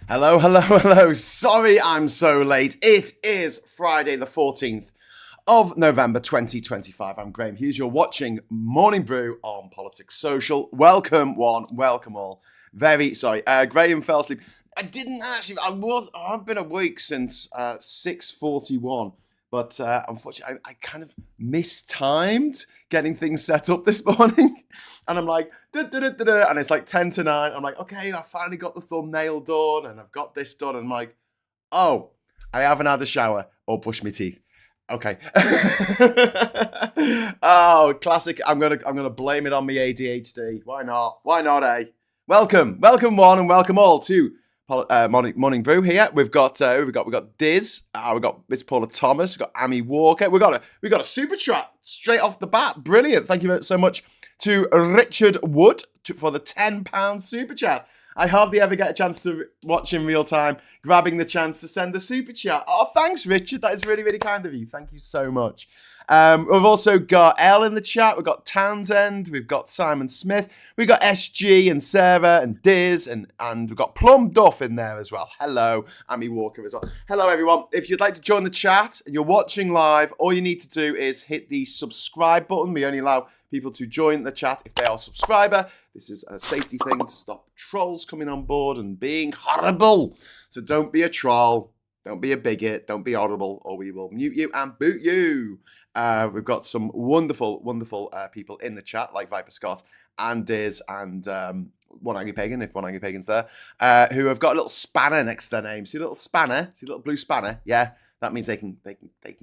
Hello, hello, hello. Sorry I'm so late. It is Friday the 14th of November 2025. I'm Graham Hughes. You're watching Morning Brew on Politics Social. Welcome one, welcome all. Very sorry. Graham fell asleep. I've been awake since 6:41. But unfortunately, I kind of mistimed getting things set up this morning. And I'm like, and it's like 10 to 9. I'm like, okay, I finally got the thumbnail done and I've got this done. And I'm like, oh, I haven't had a shower or brushed my teeth. Okay. Oh, classic. I'm gonna blame it on my ADHD. Why not? Why not, eh? Welcome one and welcome all to Morning Brew here. We've got Diz, we've got Miss Paula Thomas, we've got Amy Walker, we've got a super chat straight off the bat. Brilliant. Thank you so much to Richard Wood for the £10 super chat. I hardly ever get a chance to watch in real time, grabbing the chance to send a super chat. Oh, thanks, Richard. That is really, really kind of you. Thank you so much. We've also got Elle in the chat. We've got Townsend. We've got Simon Smith. We've got SG and Sarah and Diz. And we've got Plum Duff in there as well. Hello. Amy Walker as well. Hello, everyone. If you'd like to join the chat and you're watching live, all you need to do is hit the subscribe button. We only allow people to join the chat if they are a subscriber. This is a safety thing to stop trolls coming on board and being horrible. So don't be a troll. Don't be a bigot. Don't be horrible, or we will mute you and boot you. We've got some wonderful, wonderful people in the chat, like Viper Scott and Diz and One Angry Pagan, if One Angry Pagan's there, who have got a little spanner next to their name. See a little spanner? See a little blue spanner? Yeah, that means they can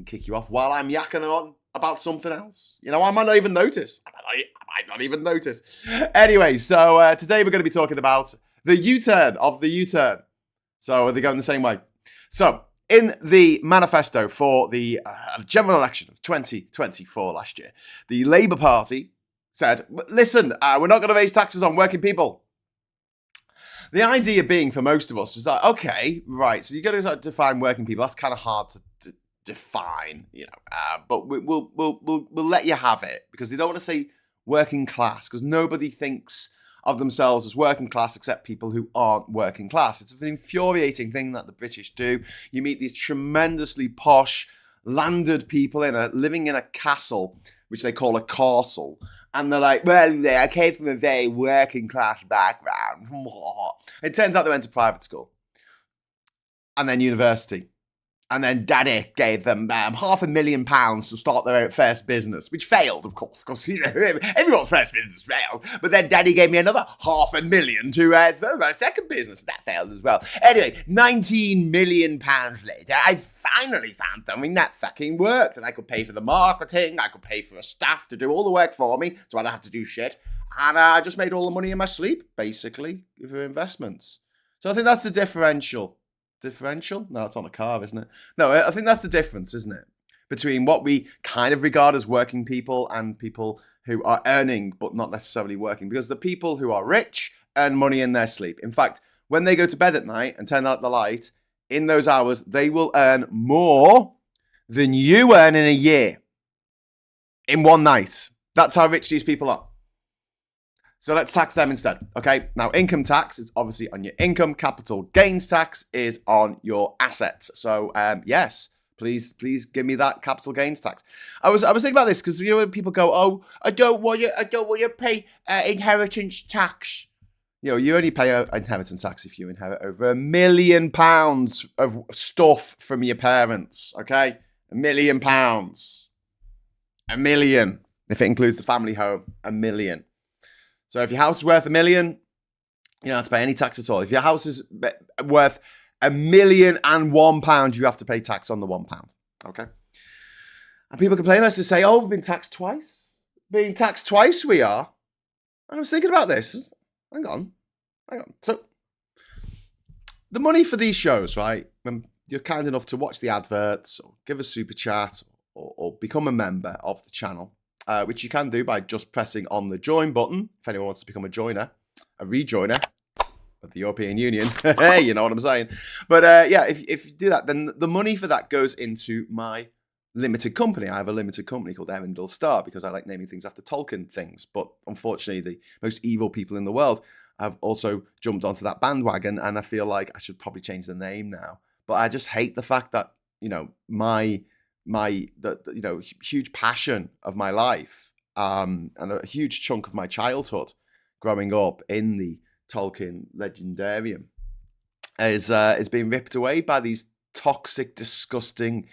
kick you off while I'm yakking on about something else. You know, I might not even notice. I might not even notice. Anyway, so today we're going to be talking about the U-turn of the U-turn. So are they going the same way? So in the manifesto for the general election of 2024 last year, the Labour Party said, listen, we're not going to raise taxes on working people. The idea being for most of us is that, okay, right, so you've got to define working people. That's kind of hard to define, you know, but we'll let you have it because they don't want to say working class because nobody thinks of themselves as working class except people who aren't working class. It's an infuriating thing that the British do. You meet these tremendously posh, landed people living in a castle, which they call a castle, and they're like, well, I came from a very working class background. It turns out they went to private school and then university. And then Daddy gave them £500,000 to start their first business, which failed, of course, because everyone's first business failed. But then Daddy gave me another £500,000 to for my second business. That failed as well. Anyway, £19 million later, I finally found something that fucking worked. And I could pay for the marketing. I could pay for a staff to do all the work for me, so I don't have to do shit. And I just made all the money in my sleep, basically, for investments. So I think that's the differential. Differential? No, it's on a car, isn't it? No, I think that's the difference, isn't it? Between what we kind of regard as working people and people who are earning but not necessarily working. Because the people who are rich earn money in their sleep. In fact, when they go to bed at night and turn out the light, in those hours, they will earn more than you earn in a year. In one night. That's how rich these people are. So let's tax them instead, okay? Now, income tax is obviously on your income. Capital gains tax is on your assets. So, yes, please give me that capital gains tax. I was thinking about this because, you know, when people go, oh, I don't want you to pay inheritance tax. You know, you only pay inheritance tax if you inherit over £1 million of stuff from your parents, okay? £1 million. £1 million. If it includes the family home, £1 million. So if your house is worth £1 million, you don't have to pay any tax at all. If your house is worth £1,001,001, you have to pay tax on the £1. Okay? And people complain us to say, oh, we've been taxed twice. Being taxed twice we are. I was thinking about this. Hang on. So the money for these shows, right? When you're kind enough to watch the adverts or give a super chat or become a member of the channel, which you can do by just pressing on the join button. If anyone wants to become a joiner, a rejoiner of the European Union. Hey, you know what I'm saying. But yeah, if you do that, then the money for that goes into my limited company. I have a limited company called Erindle Star because I like naming things after Tolkien things. But unfortunately, the most evil people in the world I've also jumped onto that bandwagon, and I feel like I should probably change the name now. But I just hate the fact that, you know, huge passion of my life, and a huge chunk of my childhood growing up in the Tolkien legendarium is being ripped away by these toxic, disgusting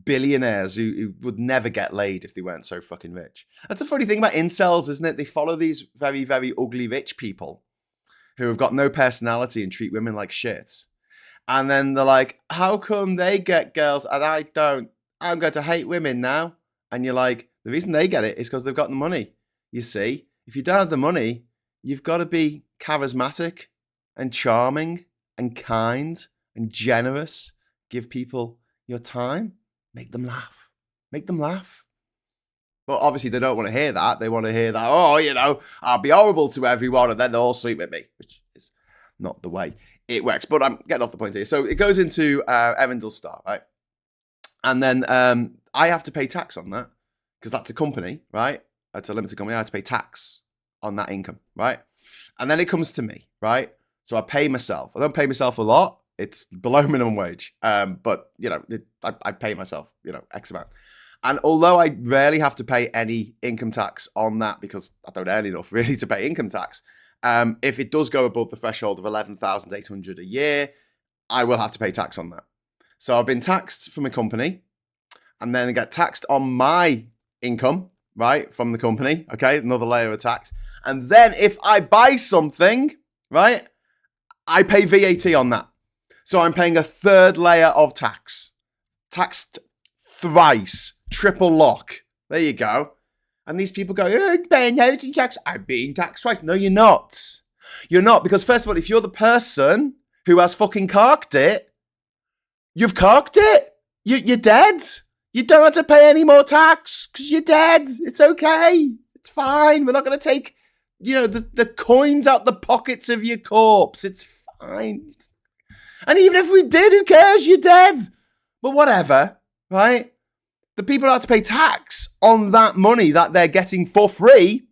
billionaires who would never get laid if they weren't so fucking rich. That's the funny thing about incels, isn't it? They follow these very, very ugly rich people who have got no personality and treat women like shit. And then they're like, how come they get girls and I don't? I'm going to hate women now. And you're like, the reason they get it is because they've got the money. You see, if you don't have the money, you've got to be charismatic and charming and kind and generous. Give people your time. Make them laugh. Make them laugh. But obviously they don't want to hear that. They want to hear that, oh, you know, I'll be horrible to everyone and then they'll all sleep with me, which is not the way it works. But I'm getting off the point here. So it goes into Arundel Star, right? And then I have to pay tax on that because that's a company, right? It's a limited company. I have to pay tax on that income, right? And then it comes to me, right? So I pay myself. I don't pay myself a lot. It's below minimum wage. But, you know, I pay myself, you know, X amount. And although I rarely have to pay any income tax on that because I don't earn enough really to pay income tax, if it does go above the threshold of 11,800 a year, I will have to pay tax on that. So I've been taxed from a company and then I get taxed on my income, right, from the company. Okay, another layer of tax. And then if I buy something, right, I pay VAT on that. So I'm paying a third layer of tax. Taxed thrice. Triple lock. There you go. And these people go, oh, I'm paying inheritance tax. I'm being taxed twice. No, you're not. You're not. Because first of all, if you're the person who has fucking carked it, you've carked it. You're dead. You don't have to pay any more tax because you're dead. It's okay. It's fine. We're not going to take, you know, the coins out the pockets of your corpse. It's fine. And even if we did, who cares? You're dead. But whatever, right? The people have to pay tax on that money that they're getting for free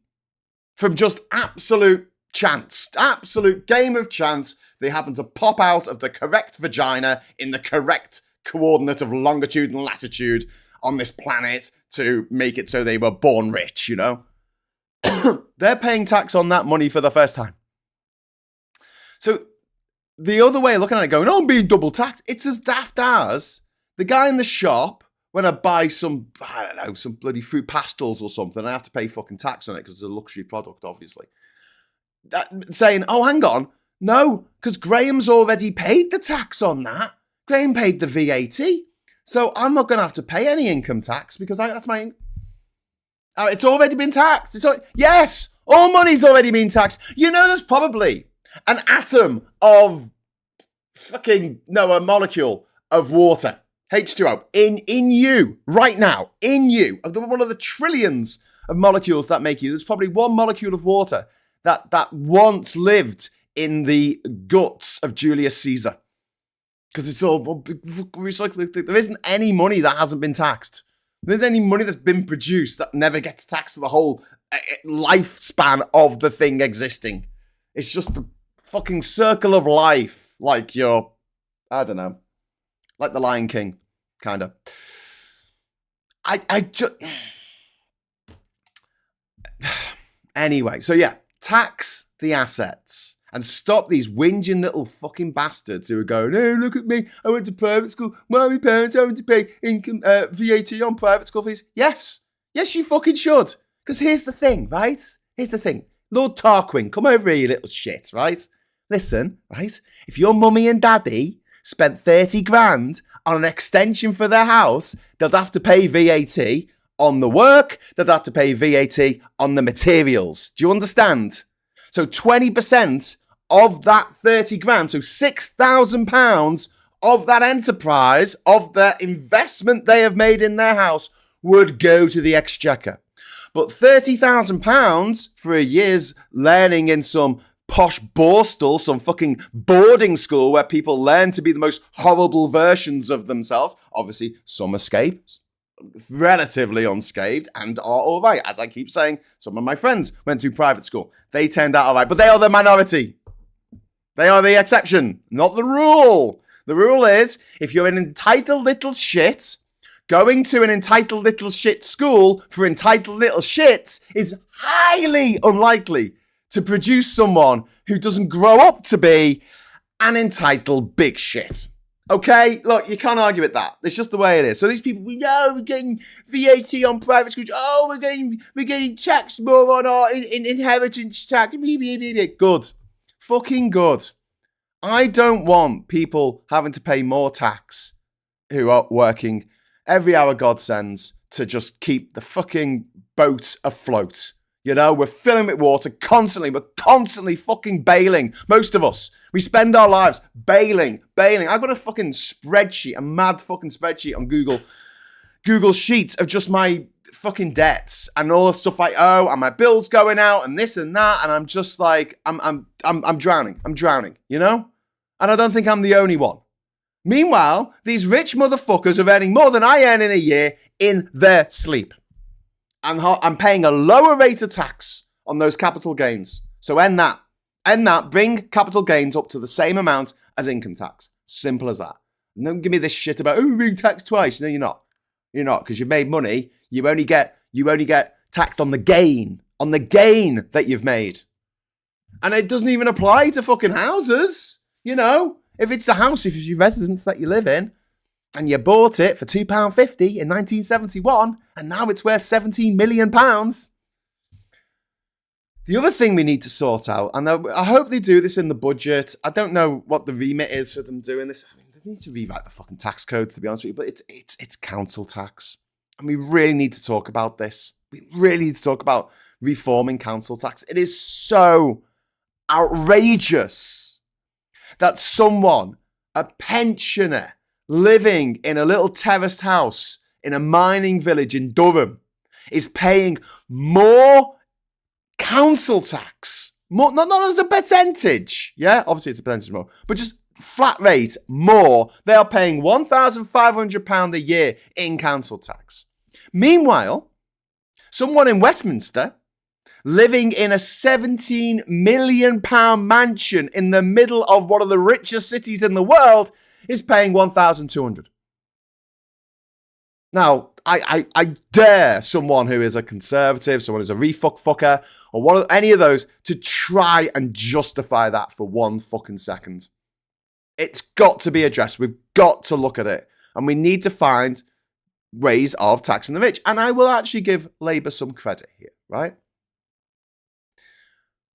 from just absolute chance, absolute game of chance. They happen to pop out of the correct vagina in the correct coordinate of longitude and latitude on this planet to make it so they were born rich, you know? They're paying tax on that money for the first time. So the other way of looking at it going, oh, I'm being double taxed. It's as daft as the guy in the shop, when I buy some, I don't know, some bloody fruit pastels or something, I have to pay fucking tax on it because it's a luxury product, obviously. Saying, oh, hang on. No, because Graham's already paid the tax on that. Graham paid the VAT. So I'm not going to have to pay any income tax because that's my... it's already been taxed. Yes, all money's already been taxed. You know, there's probably an atom of a molecule of water, H2O, in you, right now, in you, one of the trillions of molecules that make you. There's probably one molecule of water that once lived in the guts of Julius Caesar. Because it's all recycled. There isn't any money that hasn't been taxed. There isn't any money that's been produced that never gets taxed for the whole lifespan of the thing existing. It's just the fucking circle of life. Like you're, I don't know, like the Lion King, kind of. I just... Anyway, so yeah, tax the assets. And stop these whinging little fucking bastards who are going, oh, look at me, I went to private school. Well, my parents having to pay income VAT on private school fees. Yes, you fucking should. Because here's the thing, right? Here's the thing. Lord Tarquin, come over here, you little shit, right? Listen, right? If your mummy and daddy spent 30 grand on an extension for their house, they'd have to pay VAT on the work, they'd have to pay VAT on the materials. Do you understand? So 20% of that 30 grand, so £6,000 of that enterprise, of the investment they have made in their house, would go to the exchequer. But £30,000 for a year's learning in some posh borstal, some fucking boarding school where people learn to be the most horrible versions of themselves. Obviously, some escape, relatively unscathed, and are all right. As I keep saying, some of my friends went to private school. They turned out all right, but they are the minority. They are the exception, not the rule. The rule is, if you're an entitled little shit, going to an entitled little shit school for entitled little shits is highly unlikely to produce someone who doesn't grow up to be an entitled big shit. Okay? Look, you can't argue with that. It's just the way it is. So these people, we're getting VAT on private schools. Oh, we're getting taxed more on our inheritance tax. Good. Fucking good. I don't want people having to pay more tax who are working every hour God sends to just keep the fucking boat afloat. You know, we're filling with water constantly. We're constantly fucking bailing. Most of us. We spend our lives bailing. I've got a fucking spreadsheet, a mad fucking spreadsheet on Google Sheets of just my fucking debts and all the stuff I owe and my bills going out and this and that. And I'm just like, I'm drowning. I'm drowning, you know? And I don't think I'm the only one. Meanwhile, these rich motherfuckers are earning more than I earn in a year in their sleep. And I'm paying a lower rate of tax on those capital gains. So end that. Bring capital gains up to the same amount as income tax. Simple as that. And don't give me this shit about, oh, we're being taxed twice. No, you're not. You're not, because you've made money. You only get taxed on the gain that you've made. And it doesn't even apply to fucking houses. You know, if it's the house, if it's your residence that you live in, and you bought it for £2.50 in 1971, and now it's worth £17 million. The other thing we need to sort out, and I hope they do this in the budget. I don't know what the remit is for them doing this. I mean, they need to rewrite the fucking tax code, to be honest with you, but it's council tax. And we really need to talk about this. We really need to talk about reforming council tax. It is so outrageous that someone, a pensioner, living in a little terraced house in a mining village in Durham, is paying more council tax. More, not as a percentage. Yeah, obviously it's a percentage more, but just flat rate more. They are paying £1,500 a year in council tax. Meanwhile, someone in Westminster living in a £17 million mansion in the middle of one of the richest cities in the world is paying $1,200. Now, I dare someone who is a conservative, someone who's a fucker, or any of those to try and justify that for one fucking second. It's got to be addressed. We've got to look at it. And we need to find ways of taxing the rich. And I will actually give Labour some credit here, right?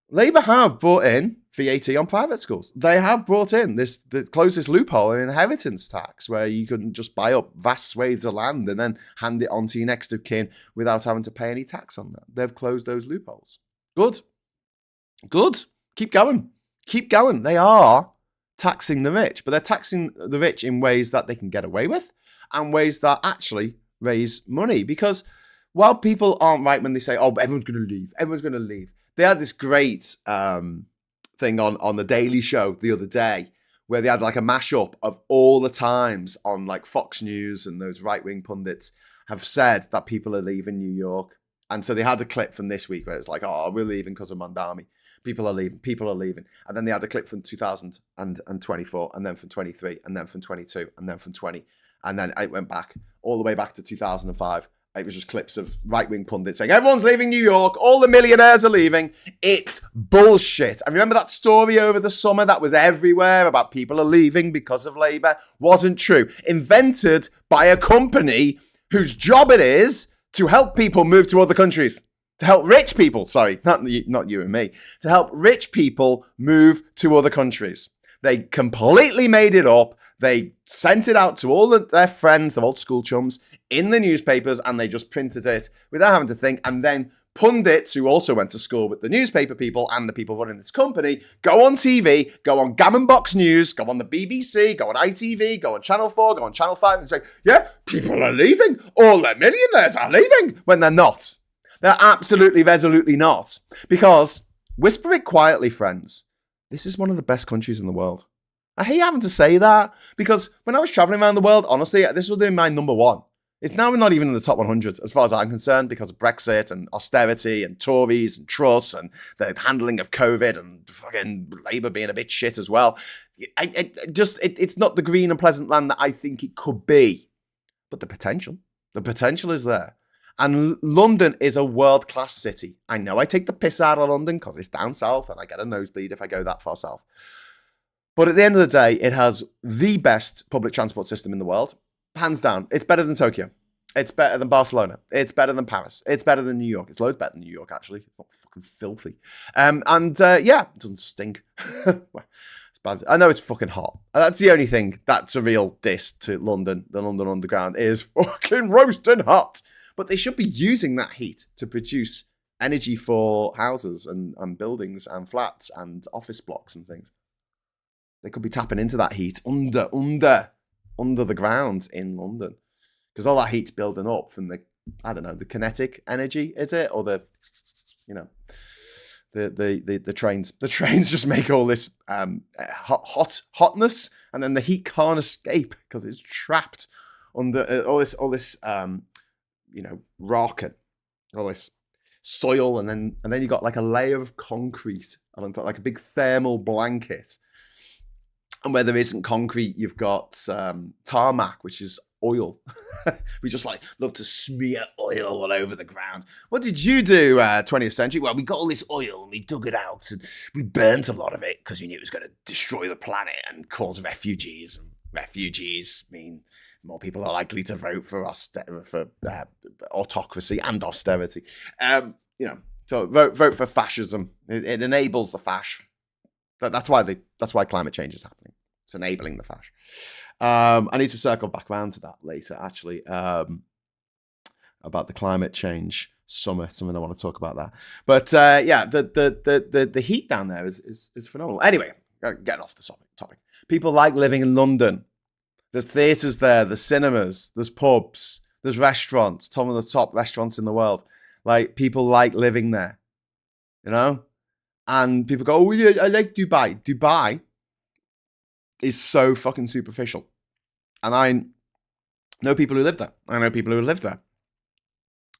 Labour have brought in VAT on private schools. They have brought in the closest loophole in inheritance tax, where you can just buy up vast swathes of land and then hand it on to your next of kin without having to pay any tax on that. They've closed those loopholes. Good. Keep going. They are taxing the rich, but they're taxing the rich in ways that they can get away with and ways that actually raise money. Because while people aren't right when they say, oh, but everyone's going to leave. They had this great thing on the Daily Show the other day where they had like a mashup of all the times on like Fox News and those right-wing pundits have said that people are leaving New York. And so they had a clip from this week where it's like, oh, we're leaving because of Mandami. People are leaving. And then they had a clip from 2024 and then from 23 and then from 22 and then from 20. And then it went back all the way back to 2005. It was just clips of right-wing pundits saying, everyone's leaving New York, all the millionaires are leaving. It's bullshit. And remember that story over the summer that was everywhere about people are leaving because of Labour? Wasn't true. Invented by a company whose job it is to help people move to other countries. To help rich people, sorry, not you and me, to help rich people move to other countries. They completely made it up. They sent it out to all of their friends, their old school chums, in the newspapers, and they just printed it without having to think. And then pundits, who also went to school with the newspaper people and the people running this company, go on TV, go on Gammon Box News, go on the BBC, go on ITV, go on Channel 4, go on Channel 5, and say, yeah, people are leaving. All the millionaires are leaving. When they're not. They're absolutely, resolutely not. Because, whisper it quietly, friends, this is one of the best countries in the world. I hate having to say that, because when I was traveling around the world, honestly, this would be my number one. It's now not even in the top 100 as far as I'm concerned because of Brexit and austerity and Tories and Truss and the handling of COVID and fucking Labour being a bit shit as well. It's not the green and pleasant land that I think it could be, but the potential is there. And London is a world-class city. I know I take the piss out of London because it's down south and I get a nosebleed if I go that far south. But at the end of the day, it has the best public transport system in the world. Hands down. It's better than Tokyo. It's better than Barcelona. It's better than Paris. It's better than New York. It's loads better than New York, actually. It's not fucking filthy. Yeah, it doesn't stink. It's bad. I know it's fucking hot. That's the only thing that's a real diss to London. The London Underground is fucking roasting hot. But they should be using that heat to produce energy for houses and buildings and flats and office blocks and things. They could be tapping into that heat under the ground in London, because all that heat's building up from the kinetic energy, is it, or the trains? The trains just make all this hotness, and then the heat can't escape because it's trapped under all this rock and all this soil, and then you got like a layer of concrete on top, like a big thermal blanket. And where there isn't concrete, you've got tarmac, which is oil. We just love to smear oil all over the ground. What did you do 20th century? Well, we got all this oil and we dug it out and we burnt a lot of it because we knew it was going to destroy the planet and cause refugees. And refugees mean more people are likely to vote for autocracy and austerity. So vote for fascism. It enables the fash. That's why climate change is happening. It's enabling the fash. I need to circle back around to that later, actually, about the climate change summit. Something I want to talk about that. But the heat down there is phenomenal. Anyway, getting off the topic. People like living in London. There's theatres there. There's cinemas. There's pubs. There's restaurants. Some of the top restaurants in the world. Like, people like living there. And people go, oh, yeah, I like Dubai. Dubai is so fucking superficial. And I know people who live there. I know people who live there.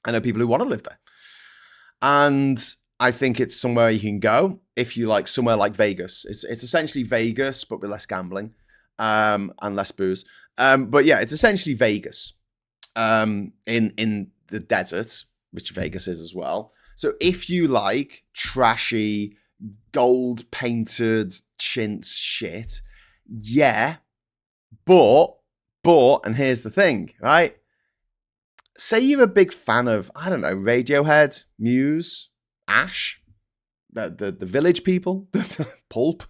I know people who want to live there. And I think it's somewhere you can go if you like somewhere like Vegas. It's essentially Vegas, but with less gambling and less booze. But yeah, it's essentially Vegas in the desert, which Vegas is as well. So if you like trashy, gold-painted chintz shit, yeah, but, and here's the thing, right? Say you're a big fan of, I don't know, Radiohead, Muse, Ash, the Village People, Pulp,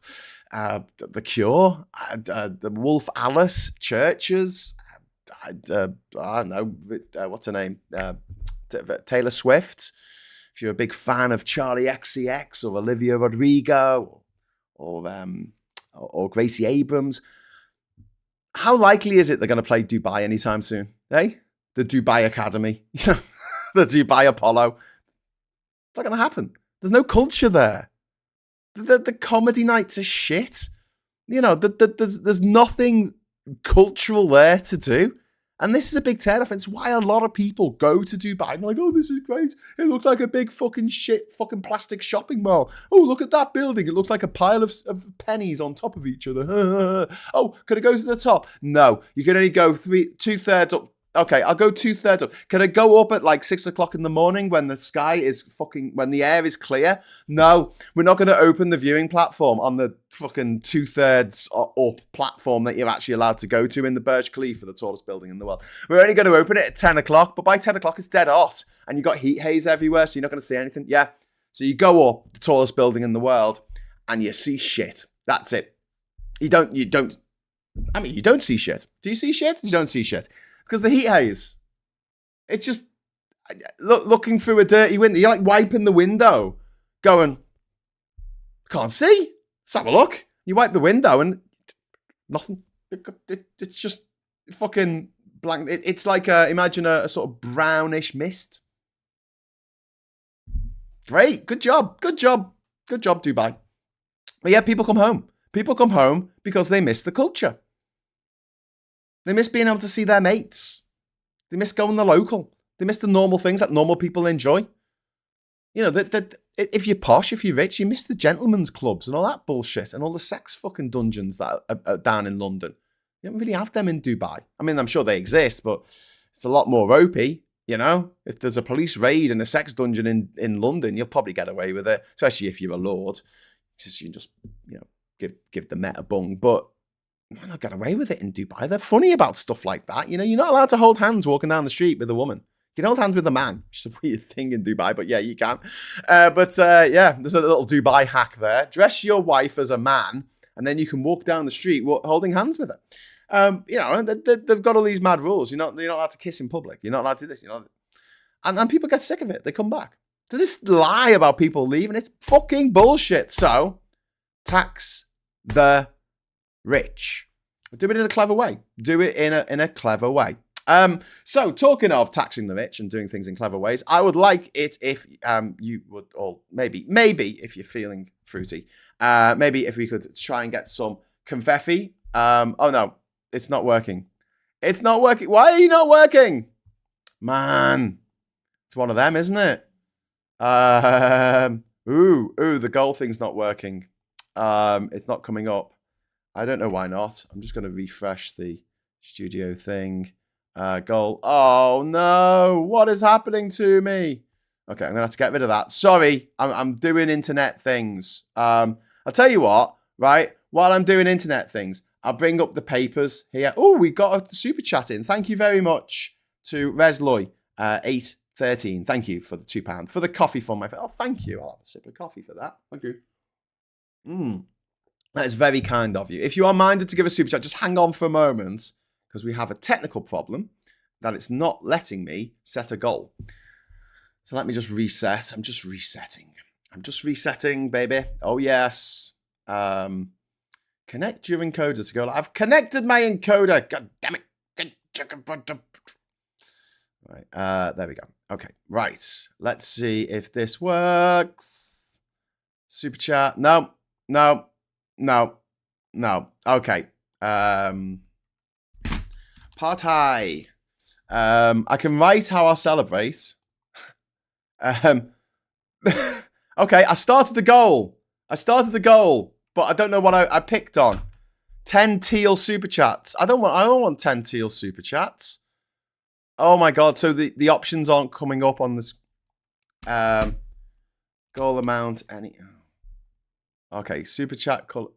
The Cure, the Wolf Alice, Churches, I don't know, what's her name? Taylor Swift. If you're a big fan of Charlie XCX or Olivia Rodrigo or Gracie Abrams, how likely is it they're going to play Dubai anytime soon? Eh? The Dubai Academy, the Dubai Apollo. It's not going to happen. There's no culture there. The comedy nights are shit. There's nothing cultural there to do. And this is a big turn-off. It's why a lot of people go to Dubai and they're like, oh, this is great. It looks like a big fucking plastic shopping mall. Oh, look at that building. It looks like a pile of pennies on top of each other. Oh, could I go to the top? No, you can only go 2/3 up. Okay, I'll go 2/3 up. Can I go up at like 6 o'clock in the morning when the sky is when the air is clear? No, we're not going to open the viewing platform on the fucking 2/3 up platform that you're actually allowed to go to in the Burj Khalifa, the tallest building in the world. We're only going to open it at 10 o'clock, but by 10 o'clock it's dead hot and you've got heat haze everywhere, so you're not going to see anything. Yeah, so you go up the tallest building in the world and you see shit. That's it. You don't see shit. Do you see shit? You don't see shit. Because the heat haze, it's just looking through a dirty window. You're like wiping the window, going, can't see. Let's have a look. You wipe the window and nothing. It's just fucking blank. It's like imagine a sort of brownish mist. Great, good job, Dubai. But yeah, people come home. People come home because they miss the culture. They miss being able to see their mates. They miss going the local. They miss the normal things that normal people enjoy. You know, if you're posh, if you're rich, you miss the gentlemen's clubs and all that bullshit and all the sex fucking dungeons that are down in London. You don't really have them in Dubai. I mean, I'm sure they exist, but it's a lot more ropey. You know, if there's a police raid in a sex dungeon in London, you'll probably get away with it, especially if you're a lord. Because you can just, you know, give the Met a bung. But why not get away with it in Dubai? They're funny about stuff like that. You know, you're not allowed to hold hands walking down the street with a woman. You can hold hands with a man, which is a weird thing in Dubai, but yeah, you can. Yeah, there's a little Dubai hack there. Dress your wife as a man, and then you can walk down the street holding hands with her. You know, they've got all these mad rules. You're not allowed to kiss in public. You're not allowed to do this. And people get sick of it. They come back. So this lie about people leaving, it's fucking bullshit. So tax the rich. Do it in a clever way. Do it in a clever way. So talking of taxing the rich and doing things in clever ways, I would like it if you would, or maybe if you're feeling fruity, maybe if we could try and get some confetti. Oh no, it's not working. It's not working. Why are you not working? Man, it's one of them, isn't it? The goal thing's not working. It's not coming up. I don't know why not. I'm just going to refresh the studio thing. Goal. Oh no, what is happening to me? Okay, I'm gonna have to get rid of that. Sorry, I'm doing internet things. I'll tell you what, right? While I'm doing internet things, I'll bring up the papers here. Oh, we got a super chat in. Thank you very much to Resloy 813. Thank you for the £2 for the coffee from my. Oh, thank you. I'll have a sip of coffee for that. Thank you. That is very kind of you. If you are minded to give a super chat, just hang on for a moment, because we have a technical problem that it's not letting me set a goal. So let me just reset. I'm just resetting, baby. Oh, yes. Connect your encoder to go. I've connected my encoder. God damn it. Right. There we go. Okay. Right. Let's see if this works. Super chat. No. Okay. Party. I can write how I'll celebrate. Okay, I started the goal, but I don't know what I picked on. 10 teal super chats. I don't want 10 teal super chats. Oh my god! So the options aren't coming up on this. Goal amount. Okay, super chat color.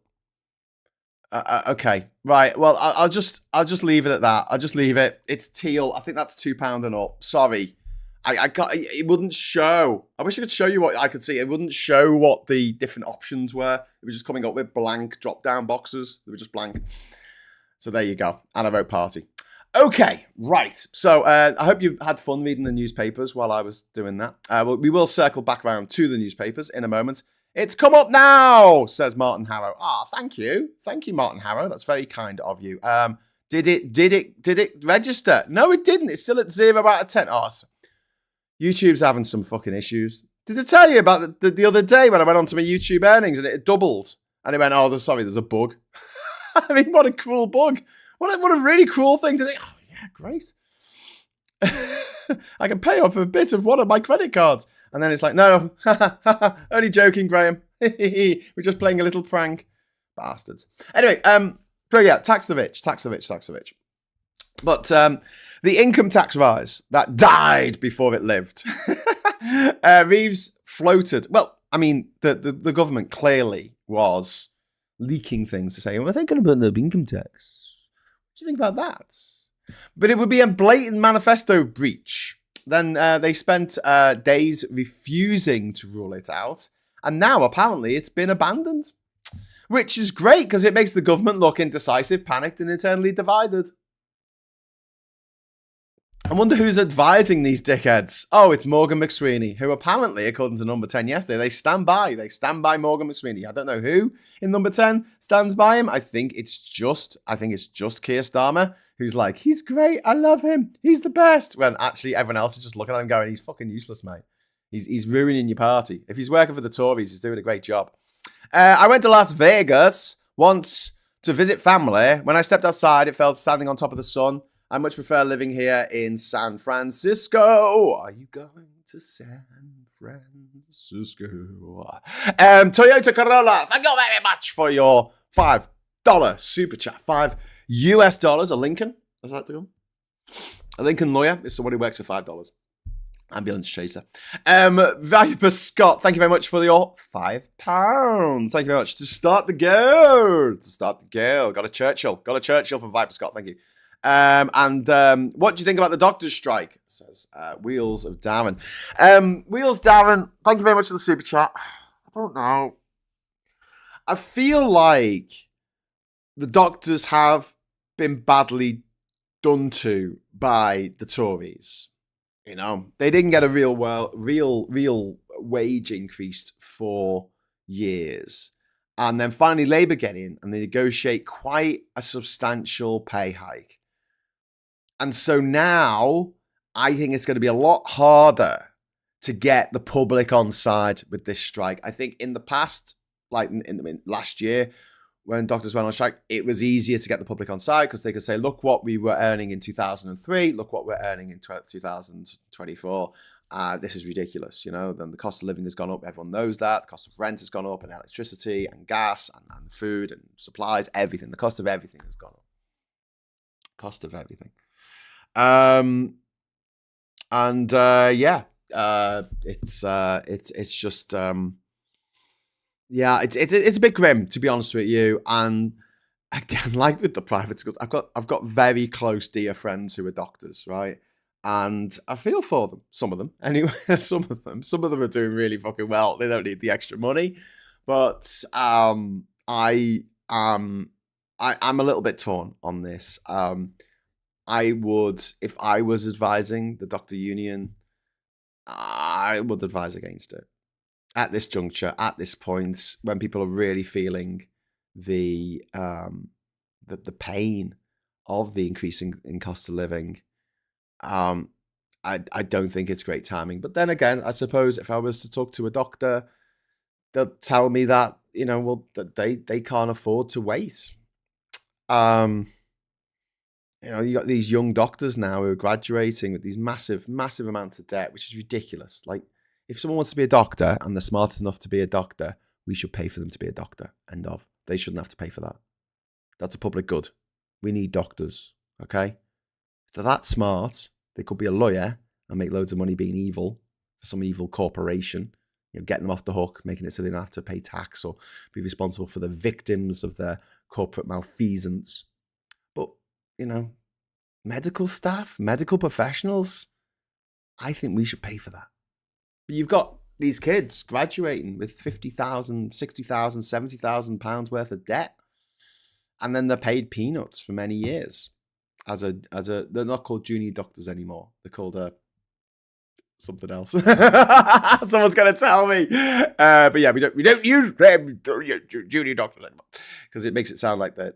Okay, right. Well, I'll just leave it at that. I'll just leave it. It's teal. I think that's £2 and up. Sorry, I got it. Wouldn't show. I wish I could show you what I could see. It wouldn't show what the different options were. It was just coming up with blank drop-down boxes. They were just blank. So there you go. And I wrote party. Okay, right. So I hope you had fun reading the newspapers while I was doing that. We will circle back around to the newspapers in a moment. It's come up now, says Martin Harrow. Thank you. Thank you, Martin Harrow. That's very kind of you. Did it register? No, it didn't. It's still at 0 out of 10. YouTube's having some fucking issues. Did I tell you about the other day when I went onto my YouTube earnings and it doubled? And it went, there's a bug. I mean, what a cruel bug. What a really cruel thing to think. Oh, yeah, great. I can pay off a bit of one of my credit cards. And then it's like, no, only joking, Graham. We're just playing a little prank. Bastards. Anyway, so yeah, tax the rich. But the income tax rise that died before it lived. Reeves floated. Well, I mean, the government clearly was leaking things to say, we're thinking about the income tax. What do you think about that? But it would be a blatant manifesto breach. Then they spent days refusing to rule it out. And now, apparently, it's been abandoned. Which is great, because it makes the government look indecisive, panicked, and internally divided. I wonder who's advising these dickheads. Oh, it's Morgan McSweeney, who apparently, according to Number 10 yesterday, they stand by Morgan McSweeney. I don't know who in Number 10 stands by him. I think it's just Keir Starmer, who's like, he's great, I love him, he's the best. When actually everyone else is just looking at him going, he's fucking useless, mate. He's ruining your party. If he's working for the Tories, he's doing a great job. I went to Las Vegas once to visit family. When I stepped outside, it felt standing on top of the sun. I much prefer living here in San Francisco. Are you going to San Francisco? Toyota Corolla, thank you very much for your $5 super chat. $5. A Lincoln, is that to go? A Lincoln lawyer is someone who works for $5. Ambulance chaser. Viper Scott, thank you very much for your £5. Thank you very much. To start the go. Got a Churchill from Viper Scott, thank you. What do you think about the doctor's strike? Says Wheels of Darren. Wheels Darren, thank you very much for the super chat. I don't know. I feel like the doctors have been badly done to by the Tories. You know, they didn't get a real wage increase for years. And then finally Labour get in and they negotiate quite a substantial pay hike. And so now I think it's going to be a lot harder to get the public on side with this strike. I think in the past, like in last year, when doctors went on strike, it was easier to get the public on side because they could say, look what we were earning in 2003, look what we're earning in 2024. This is ridiculous, you know. Then the cost of living has gone up. Everyone knows that. The cost of rent has gone up, and electricity and gas and food and supplies, everything. The cost of everything has gone up. Cost of everything. It's just it's a bit grim, to be honest with you. And again, like with the private schools, I've got very close dear friends who are doctors, right? And I feel for them, some of them anyway. Some of them are doing really fucking well. They don't need the extra money, but I'm a little bit torn on this. I would, if I was advising the doctor union, I would advise against it at this juncture, at this point, when people are really feeling the pain of the increasing in cost of living. I don't think it's great timing. But then again, I suppose if I was to talk to a doctor, they'll tell me that, you know, well, that they can't afford to wait. You know, you got these young doctors now who are graduating with these massive amounts of debt, which is ridiculous. Like, if someone wants to be a doctor and they're smart enough to be a doctor, we should pay for them to be a doctor. End of. They shouldn't have to pay for that. That's a public good. We need doctors, okay? If they're that smart, they could be a lawyer and make loads of money being evil for some evil corporation, you know, getting them off the hook, making it so they don't have to pay tax or be responsible for the victims of their corporate malfeasance. But, you know, medical staff, medical professionals, I think we should pay for that. But you've got these kids graduating with £50,000, £60,000, £70,000 worth of debt, and then they're paid peanuts for many years. As a, they're not called junior doctors anymore. They're called something else. Someone's gonna tell me. But yeah, we don't use junior doctors anymore because it makes it sound like they're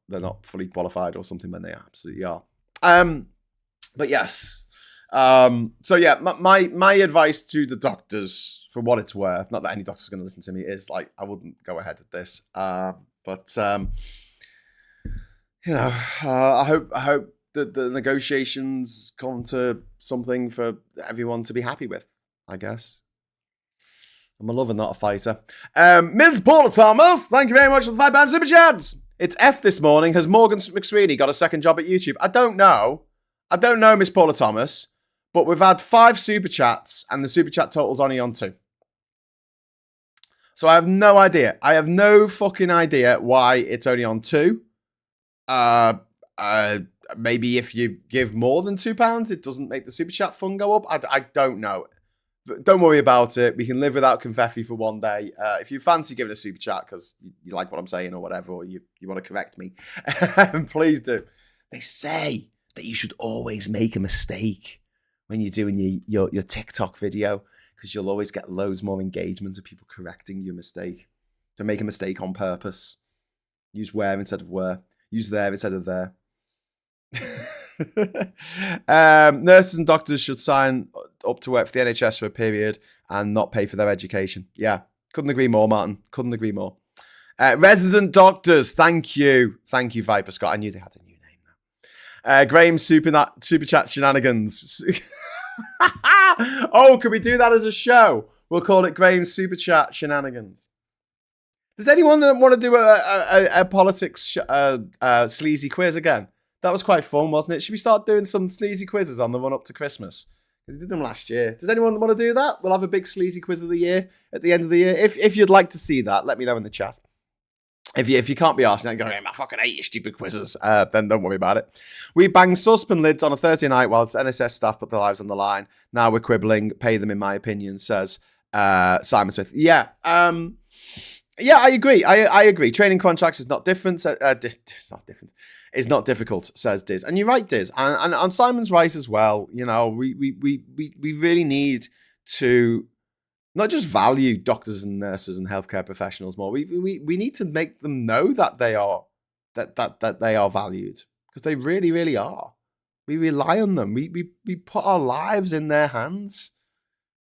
not fully qualified or something when they absolutely are. But yes. So yeah, my advice to the doctors, for what it's worth, not that any doctor's going to listen to me, is like, I wouldn't go ahead with this. But you know, I hope that the negotiations come to something for everyone to be happy with, I guess. I'm a lover, not a fighter. Ms. Paula Thomas, thank you very much for the £5 super chats. It's F this morning. Has Morgan McSweeney got a second job at YouTube? I don't know, Miss Paula Thomas. But we've had 5 super chats, and the super chat total's only on 2. So I have no idea. I have no fucking idea why it's only on 2. Maybe if you give more than £2, it doesn't make the super chat fund go up. I don't know. But don't worry about it. We can live without confetti for one day. If you fancy giving a super chat because you like what I'm saying or whatever, or you want to correct me, please do. They say that you should always make a mistake when you're doing your TikTok video, because you'll always get loads more engagement of people correcting your mistake. To make a mistake on purpose. Use where instead of where. Use there instead of there. Nurses and doctors should sign up to work for the NHS for a period and not pay for their education. Yeah, couldn't agree more, Martin. Couldn't agree more. Resident doctors, thank you. Thank you, Viper Scott. I knew they had a new name Graham super chat shenanigans. Oh, could we do that as a show? We'll call it Graham's super chat shenanigans. Does anyone want to do a politics sleazy quiz again? That was quite fun, wasn't it? Should we start doing some sleazy quizzes on the run up to Christmas? We did them last year. Does anyone want to do that? We'll have a big sleazy quiz of the year at the end of the year. If you'd like to see that, let me know in the chat. If you can't be arsed and go, I fucking hate your stupid quizzes, then don't worry about it. We banged suspen lids on a Thursday night while NSS staff put their lives on the line. Now we're quibbling. Pay them, in my opinion, says Simon Smith. Yeah, I agree. I agree. Training contracts is not different. It's not different. It's not difficult, says Diz. And you're right, Diz. And Simon's right as well. You know, we really need to not just value doctors and nurses and healthcare professionals more. We need to make them know that they are that they are valued, because they really, really are. We rely on them. We put our lives in their hands.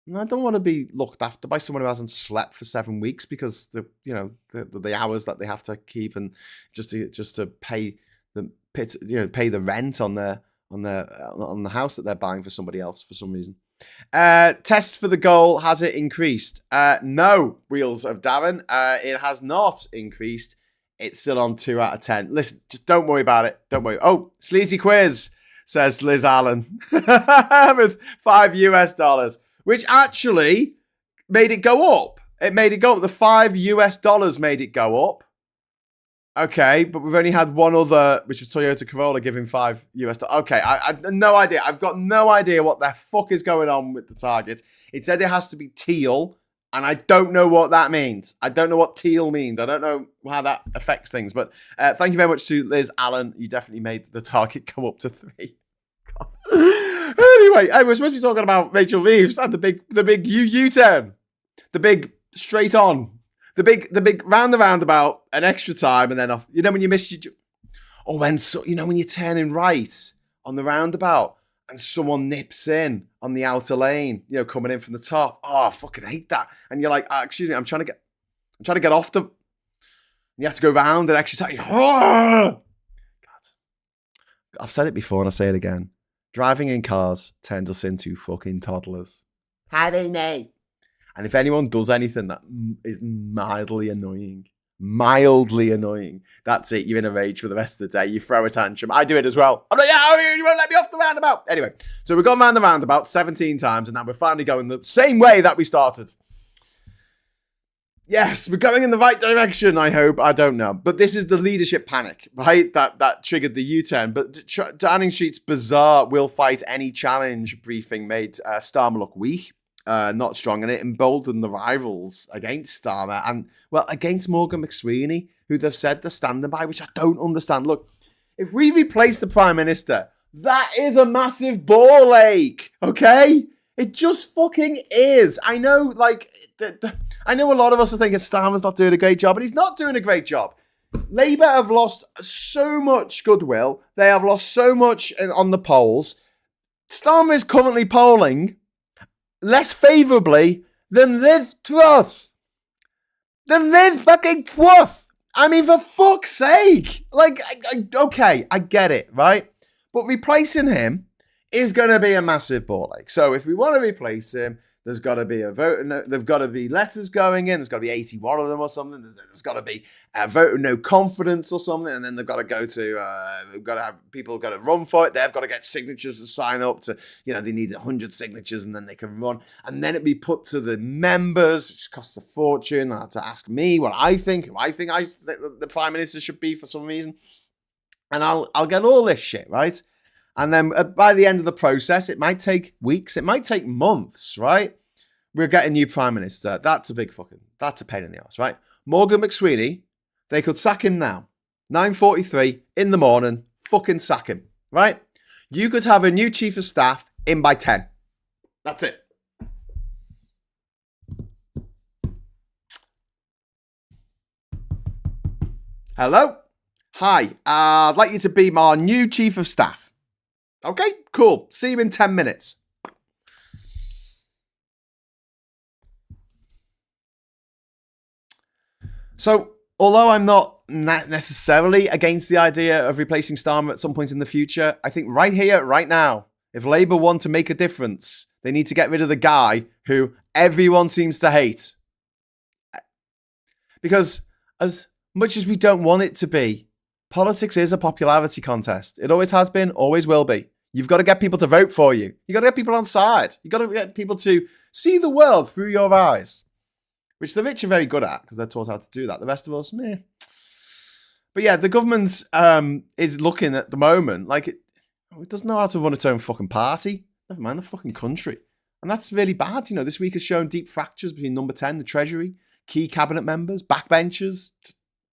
And I don't want to be looked after by someone who hasn't slept for 7 weeks because the hours that they have to keep, and just to pay pay the rent on the house that they're buying for somebody else for some reason. Test for the goal, has it increased? No, Wheels of Darren. It has not increased. It's still on 2 out of 10. Listen, just don't worry about it. Don't worry. Oh, sleazy quiz, says Liz Allen with $5, which actually made it go up. It made it go up. The $5 made it go up. Okay, but we've only had one other, which was Toyota Corolla, giving $5. Okay, I no idea. I've got no idea what the fuck is going on with the target. It said it has to be teal, and I don't know what that means. I don't know what teal means. I don't know how that affects things. But thank you very much to Liz Allen. You definitely made the target go up to 3. Anyway, we're supposed to be talking about Rachel Reeves and the big U-turn, the big straight on. The big round the roundabout, an extra time, and then off. You know when you miss you, or when when you're turning right on the roundabout and someone nips in on the outer lane, coming in from the top. Oh, I fucking hate that. And you're like, excuse me, I'm trying to get off the. And you have to go round an extra time. Oh! God, I've said it before and I'll say it again. Driving in cars turns us into fucking toddlers. How do you know? And if anyone does anything that is mildly annoying, that's it. You're in a rage for the rest of the day. You throw a tantrum. I do it as well. I'm like, you won't let me off the roundabout. Anyway, so we've gone round the roundabout 17 times, and now we're finally going the same way that we started. Yes, we're going in the right direction, I hope. I don't know. But this is the leadership panic, right? That triggered the U-turn. But Downing Street's bizarre "will fight any challenge" briefing made Starmer look weak. Not strong, and it emboldened the rivals against Starmer and, against Morgan McSweeney, who they've said they're standing by, which I don't understand. Look, if we replace the Prime Minister, that is a massive ball ache, okay? It just fucking is. I know, I know a lot of us are thinking Starmer's not doing a great job, and he's not doing a great job. Labour have lost so much goodwill. They have lost so much on the polls. Starmer is currently polling less favourably than Liz Truss. Fucking Truss. I mean, for fuck's sake. Okay, I get it, right? But replacing him is going to be a massive ball ache. So if we want to replace him, there's got to be a vote. There's got to be letters going in. There's got to be 81 of them or something. There's got to be a vote of no confidence or something. And then they've got to go to, we've got to have people got to run for it. They've got to get signatures to sign up to, they need 100 signatures and then they can run. And then it'd be put to the members, which costs a fortune. They have to ask me what I think, who I think the Prime Minister should be for some reason. And I'll get all this shit, right? And then by the end of the process, it might take weeks. It might take months, right? We're getting a new Prime Minister. That's a pain in the arse, right? Morgan McSweeney, they could sack him now. 9:43 in the morning, fucking sack him, right? You could have a new Chief of Staff in by 10. That's it. Hello? Hi, I'd like you to be my new Chief of Staff. Okay, cool. See you in 10 minutes. So, although I'm not not necessarily against the idea of replacing Starmer at some point in the future. I think right here, right now, if Labour want to make a difference, they need to get rid of the guy who everyone seems to hate. Because as much as we don't want it to be, politics is a popularity contest. It always has been, always will be. You've got to get people to vote for you. You've got to get people on side. You've got to get people to see the world through your eyes, which the rich are very good at because they're taught how to do that. The rest of us, meh. But yeah, the government is looking at the moment like it doesn't know how to run its own fucking party. Never mind the fucking country. And that's really bad. You know, this week has shown deep fractures between number 10, the Treasury, key cabinet members, backbenchers,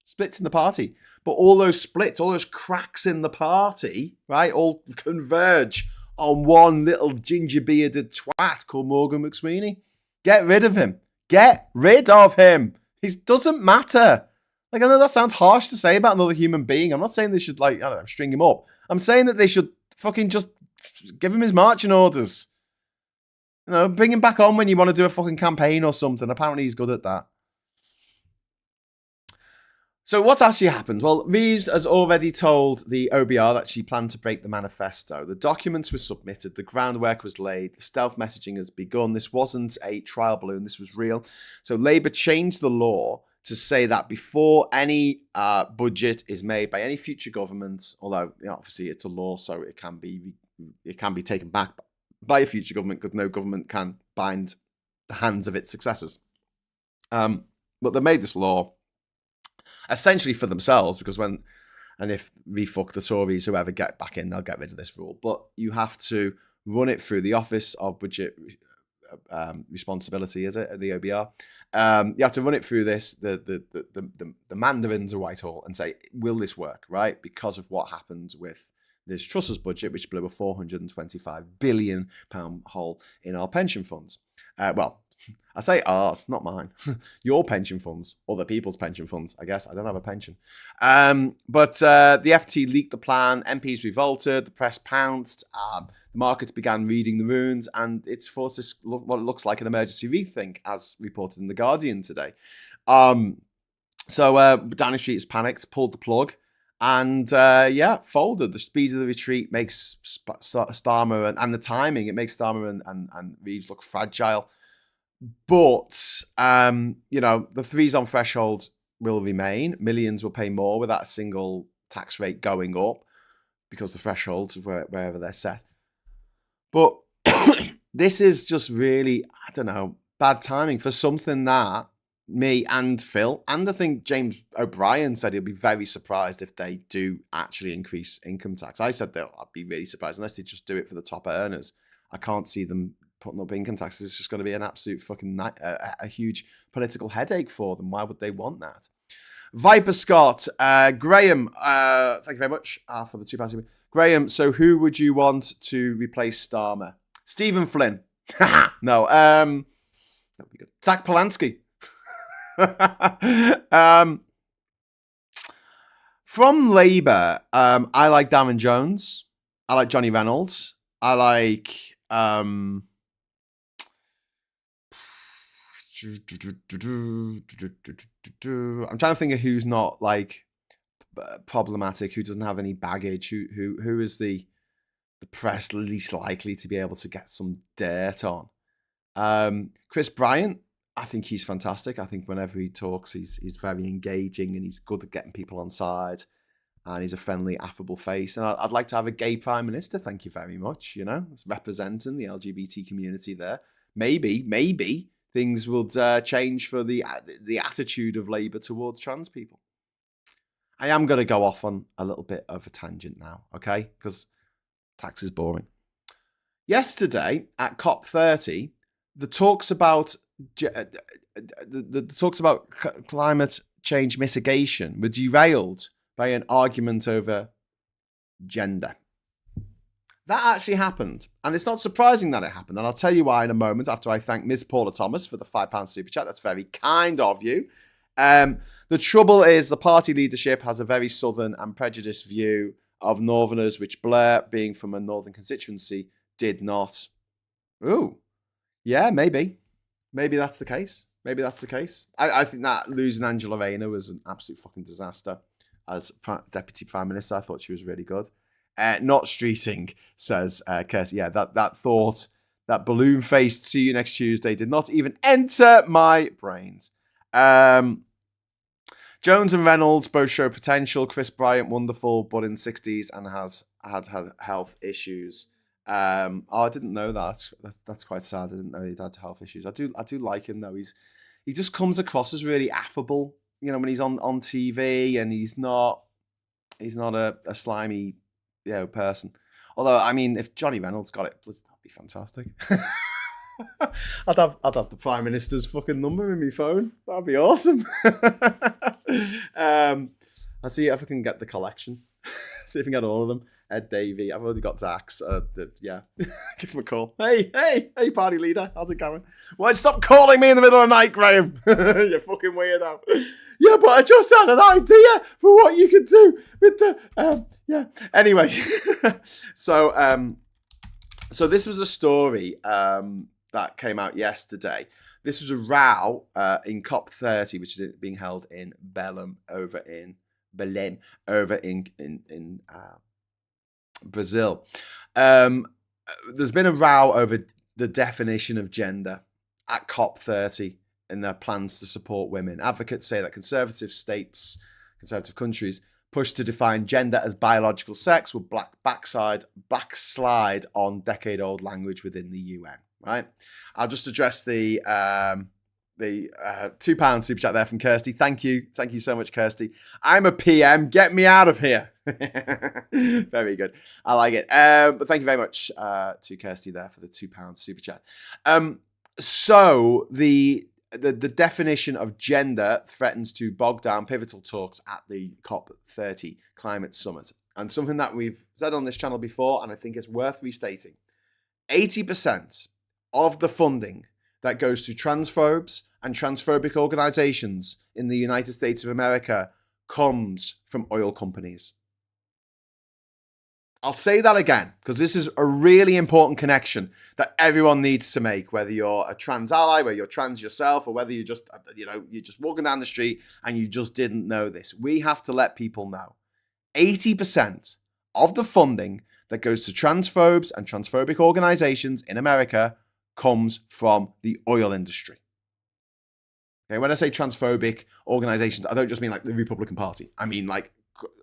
splits in the party. But all those splits, all those cracks in the party, right, all converge on one little ginger-bearded twat called Morgan McSweeney. Get rid of him. Get rid of him. He doesn't matter. Like, I know that sounds harsh to say about another human being. I'm not saying they should, like, I don't know, string him up. I'm saying that they should fucking just give him his marching orders. You know, bring him back on when you want to do a fucking campaign or something. Apparently he's good at that. So what's actually happened? Well, Reeves has already told the OBR that she planned to break the manifesto. The documents were submitted. The groundwork was laid. The stealth messaging has begun. This wasn't a trial balloon. This was real. So Labour changed the law to say that before any budget is made by any future government, although obviously it's a law, so it can be taken back by a future government because no government can bind the hands of its successors. But they made this law essentially for themselves, because if we fuck the Tories, whoever get back in, they'll get rid of this rule. But you have to run it through the Office of Budget Responsibility, is it, the OBR? You have to run it through the mandarins of Whitehall and say, will this work, right? Because of what happens with this Truss's budget, which blew a £425 billion hole in our pension funds. Well, I say ours, not mine. Your pension funds, other people's pension funds. I guess I don't have a pension. But the FT leaked the plan. MPs revolted. The press pounced. The markets began reading the runes, and it's forced this what looks like an emergency rethink, as reported in The Guardian today. So Downing Street has panicked, pulled the plug, and folded. The speed of the retreat makes Starmer and the timing, it makes Starmer and Reeves look fragile. But, the threes on thresholds will remain. Millions will pay more without a single tax rate going up because the thresholds of wherever they're set. But this is just really, I don't know, bad timing for something that me and Phil, and I think James O'Brien said he'll be very surprised if they do actually increase income tax. I said that I'd be really surprised unless they just do it for the top earners. I can't see them putting up income taxes. It's just going to be an absolute fucking a huge political headache for them. Why would they want that? Viper Scott, Graham, thank you very much for the £2. Graham, so who would you want to replace Starmer? Stephen Flynn. No, that would be good. Zach Polanski. From Labour, I like Darren Jones. I like Johnny Reynolds. I like I'm trying to think of who's not like problematic, who doesn't have any baggage, who is the press least likely to be able to get some dirt on. Chris Bryant, I think he's fantastic. I think whenever he talks, he's very engaging and he's good at getting people on side. And he's a friendly, affable face. And I'd like to have a gay prime minister. Thank you very much. It's representing the LGBT community there. Maybe things would change for the attitude of Labour towards trans people. I am going to go off on a little bit of a tangent now, okay? Because tax is boring. Yesterday at COP30, the talks about climate change mitigation were derailed by an argument over gender. That actually happened. And it's not surprising that it happened. And I'll tell you why in a moment after I thank Ms. Paula Thomas for the £5 super chat. That's very kind of you. The trouble is the party leadership has a very southern and prejudiced view of Northerners, which Blair, being from a northern constituency, did not. Ooh, yeah, maybe. Maybe that's the case. Maybe that's the case. I think that losing Angela Rayner was an absolute fucking disaster as Deputy Prime Minister. I thought she was really good. Not streeting, says Kirsty. Yeah, that thought, that balloon-faced see you next Tuesday did not even enter my brains. Jones and Reynolds both show potential. Chris Bryant, wonderful, but in 60s and has had health issues. I didn't know that. That's quite sad. I didn't know he'd had health issues. I do like him though. He just comes across as really affable, you know, when he's on TV, and he's not a slimy, you know, person. Although, I mean, if Johnny Reynolds got it, that'd be fantastic. I'd have the Prime Minister's fucking number in my phone. That'd be awesome. I'll see if I can get the collection. See if I can get all of them. Ed Davey. I've already got Zach's. Yeah. Give him a call. Hey, party leader. How's it going? Why stop calling me in the middle of the night, Graham? You fucking weirdo. Yeah, but I just had an idea for what you could do with the... yeah. Anyway. So this was a story that came out yesterday. This was a row in COP30, which is being held in Berlin over in Brazil. There's been a row over the definition of gender at COP30 and their plans to support women. Advocates say that conservative countries push to define gender as biological sex will backslide on decade-old language within the UN. Right? I'll just address the £2 super chat there from Kirsty. Thank you so much, Kirsty. I'm a PM. Get me out of here. Very good. I like it. But thank you very much to Kirsty there for the £2 super chat. So the definition of gender threatens to bog down pivotal talks at the COP30 climate summit, and something that we've said on this channel before, and I think it's worth restating: 80% of the funding that goes to transphobes and transphobic organizations in the United States of America comes from oil companies. I'll say that again, because this is a really important connection that everyone needs to make, whether you're a trans ally, whether you're trans yourself, or whether you're just walking down the street and you just didn't know this. We have to let people know. 80% of the funding that goes to transphobes and transphobic organizations in America comes from the oil industry. Okay, when I say transphobic organizations, I don't just mean like the Republican Party. I mean like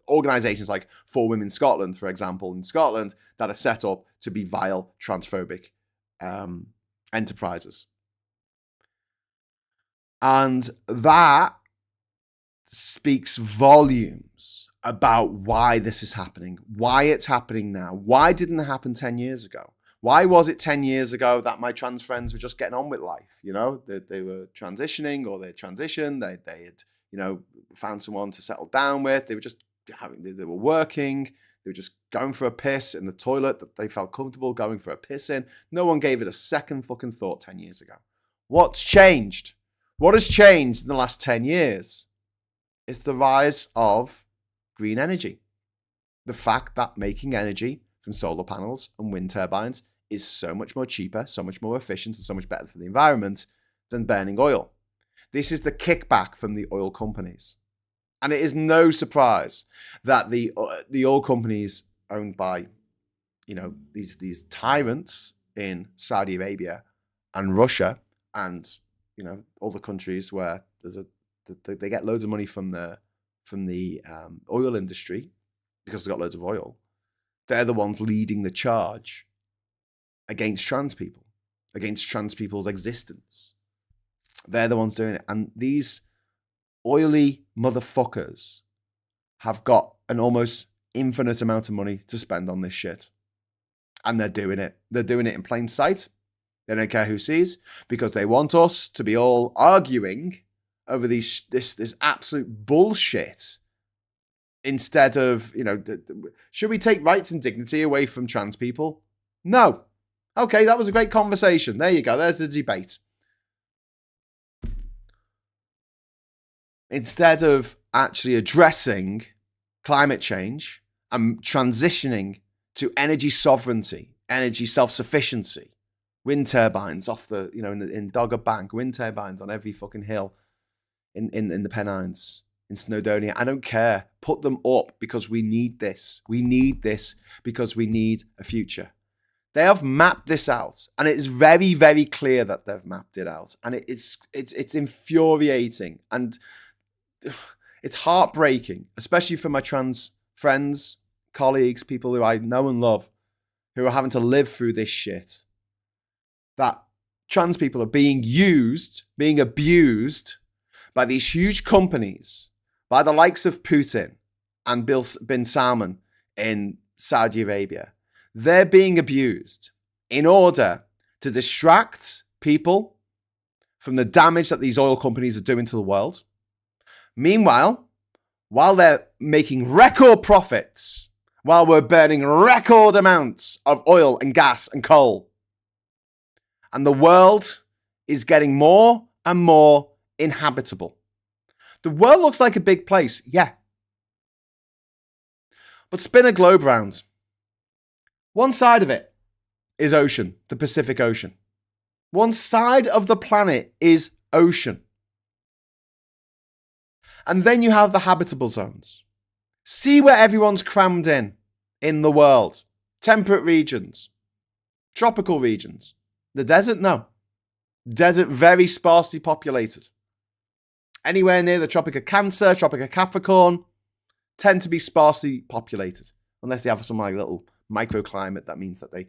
organizations like For Women Scotland, for example, in Scotland, that are set up to be vile transphobic enterprises. And that speaks volumes about why this is happening, why it's happening now. Why didn't it happen 10 years ago? Why was it 10 years ago that my trans friends were just getting on with life? You know, they were transitioning, or they transitioned, they had, you know, found someone to settle down with. They were just they were working, they were just going for a piss in the toilet that they felt comfortable going for a piss in. No one gave it a second fucking thought 10 years ago. What's changed? What has changed in the last 10 years? It's the rise of green energy. The fact that making energy from solar panels and wind turbines is so much more cheaper, so much more efficient, and so much better for the environment than burning oil. This is the kickback from the oil companies. And it is no surprise that the oil companies owned by, you know, these tyrants in Saudi Arabia and Russia, and, you know, all the countries where they get loads of money from the oil industry because they've got loads of oil. They're the ones leading the charge against trans people, against trans people's existence. They're the ones doing it. And these oily motherfuckers have got an almost infinite amount of money to spend on this shit. And they're doing it. They're doing it in plain sight. They don't care who sees, because they want us to be all arguing over this absolute bullshit, instead of, you know, should we take rights and dignity away from trans people? No. Okay, that was a great conversation. There you go. There's the debate. Instead of actually addressing climate change and transitioning to energy sovereignty, energy self-sufficiency, Wind turbines off the, in Dogger Bank, wind turbines on every fucking hill in the Pennines, in Snowdonia. I don't care. Put them up because we need this. We need this because we need a future. They have mapped this out, and it's very, very clear that they've mapped it out. And it's infuriating, and it's heartbreaking, especially for my trans friends, colleagues, people who I know and love, who are having to live through this shit. That trans people are being used, being abused by these huge companies, by the likes of Putin and bin Salman in Saudi Arabia. They're being abused in order to distract people from the damage that these oil companies are doing to the world. Meanwhile, while they're making record profits, while we're burning record amounts of oil and gas and coal, and the world is getting more and more inhabitable. The world looks like a big place, yeah. But spin a globe round. One side of it is ocean, the Pacific Ocean. One side of the planet is ocean. And then you have the habitable zones. See where everyone's crammed in the world. Temperate regions, tropical regions. The desert, no. Desert, very sparsely populated. Anywhere near the Tropic of Cancer, Tropic of Capricorn, tend to be sparsely populated. Unless they have some like little microclimate that means that they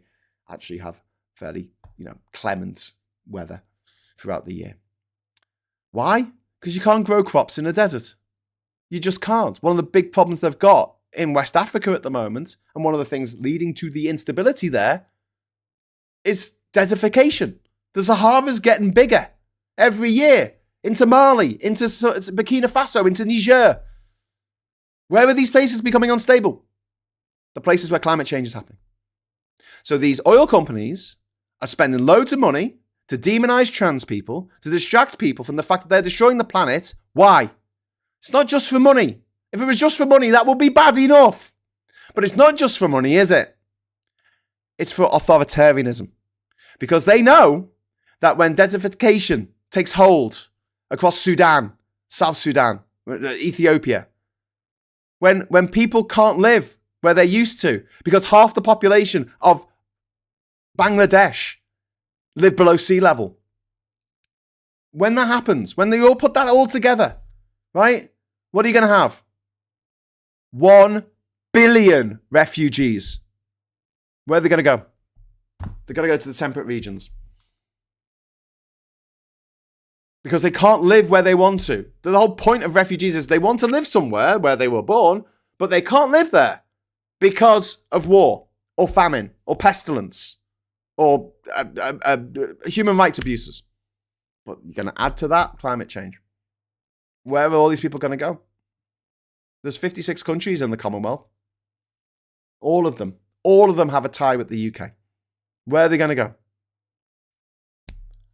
actually have fairly, clement weather throughout the year. Why? Because you can't grow crops in a desert. You just can't. One of the big problems they've got in West Africa at the moment, and one of the things leading to the instability there, is desertification. The Sahara's getting bigger every year. Into Mali, into Burkina Faso, into Niger. Where are these places becoming unstable? The places where climate change is happening. So these oil companies are spending loads of money to demonize trans people, to distract people from the fact that they're destroying the planet. Why? It's not just for money. If it was just for money, that would be bad enough. But it's not just for money, is it? It's for authoritarianism. Because they know that when desertification takes hold across Sudan, South Sudan, Ethiopia, when people can't live where they're used to, because half the population of Bangladesh live below sea level. When that happens, when they all put that all together, right? What are you going to have? 1 billion refugees. Where are they going to go? They're going to go to the temperate regions. Because they can't live where they want to. The whole point of refugees is they want to live somewhere where they were born, but they can't live there because of war or famine or pestilence or human rights abuses. But you're going to add to that climate change. Where are all these people going to go? There's 56 countries in the Commonwealth. All of them have a tie with the UK. Where are they going to go?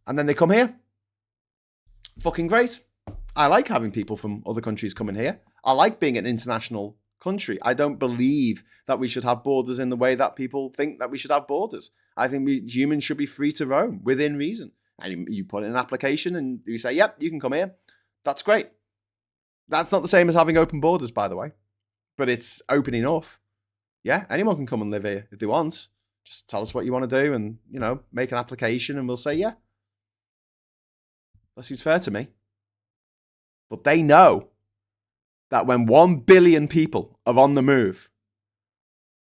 And then they come here. Fucking great. I like having people from other countries coming here. I like being an international country. I don't believe that we should have borders in the way that people think that we should have borders. I think humans should be free to roam within reason. And you put in an application and you say, yep, you can come here. That's great. That's not the same as having open borders, by the way. But it's open enough. Yeah, anyone can come and live here if they want. Just tell us what you want to do and, make an application and we'll say, yeah. That seems fair to me. But they know that when 1 billion people are on the move,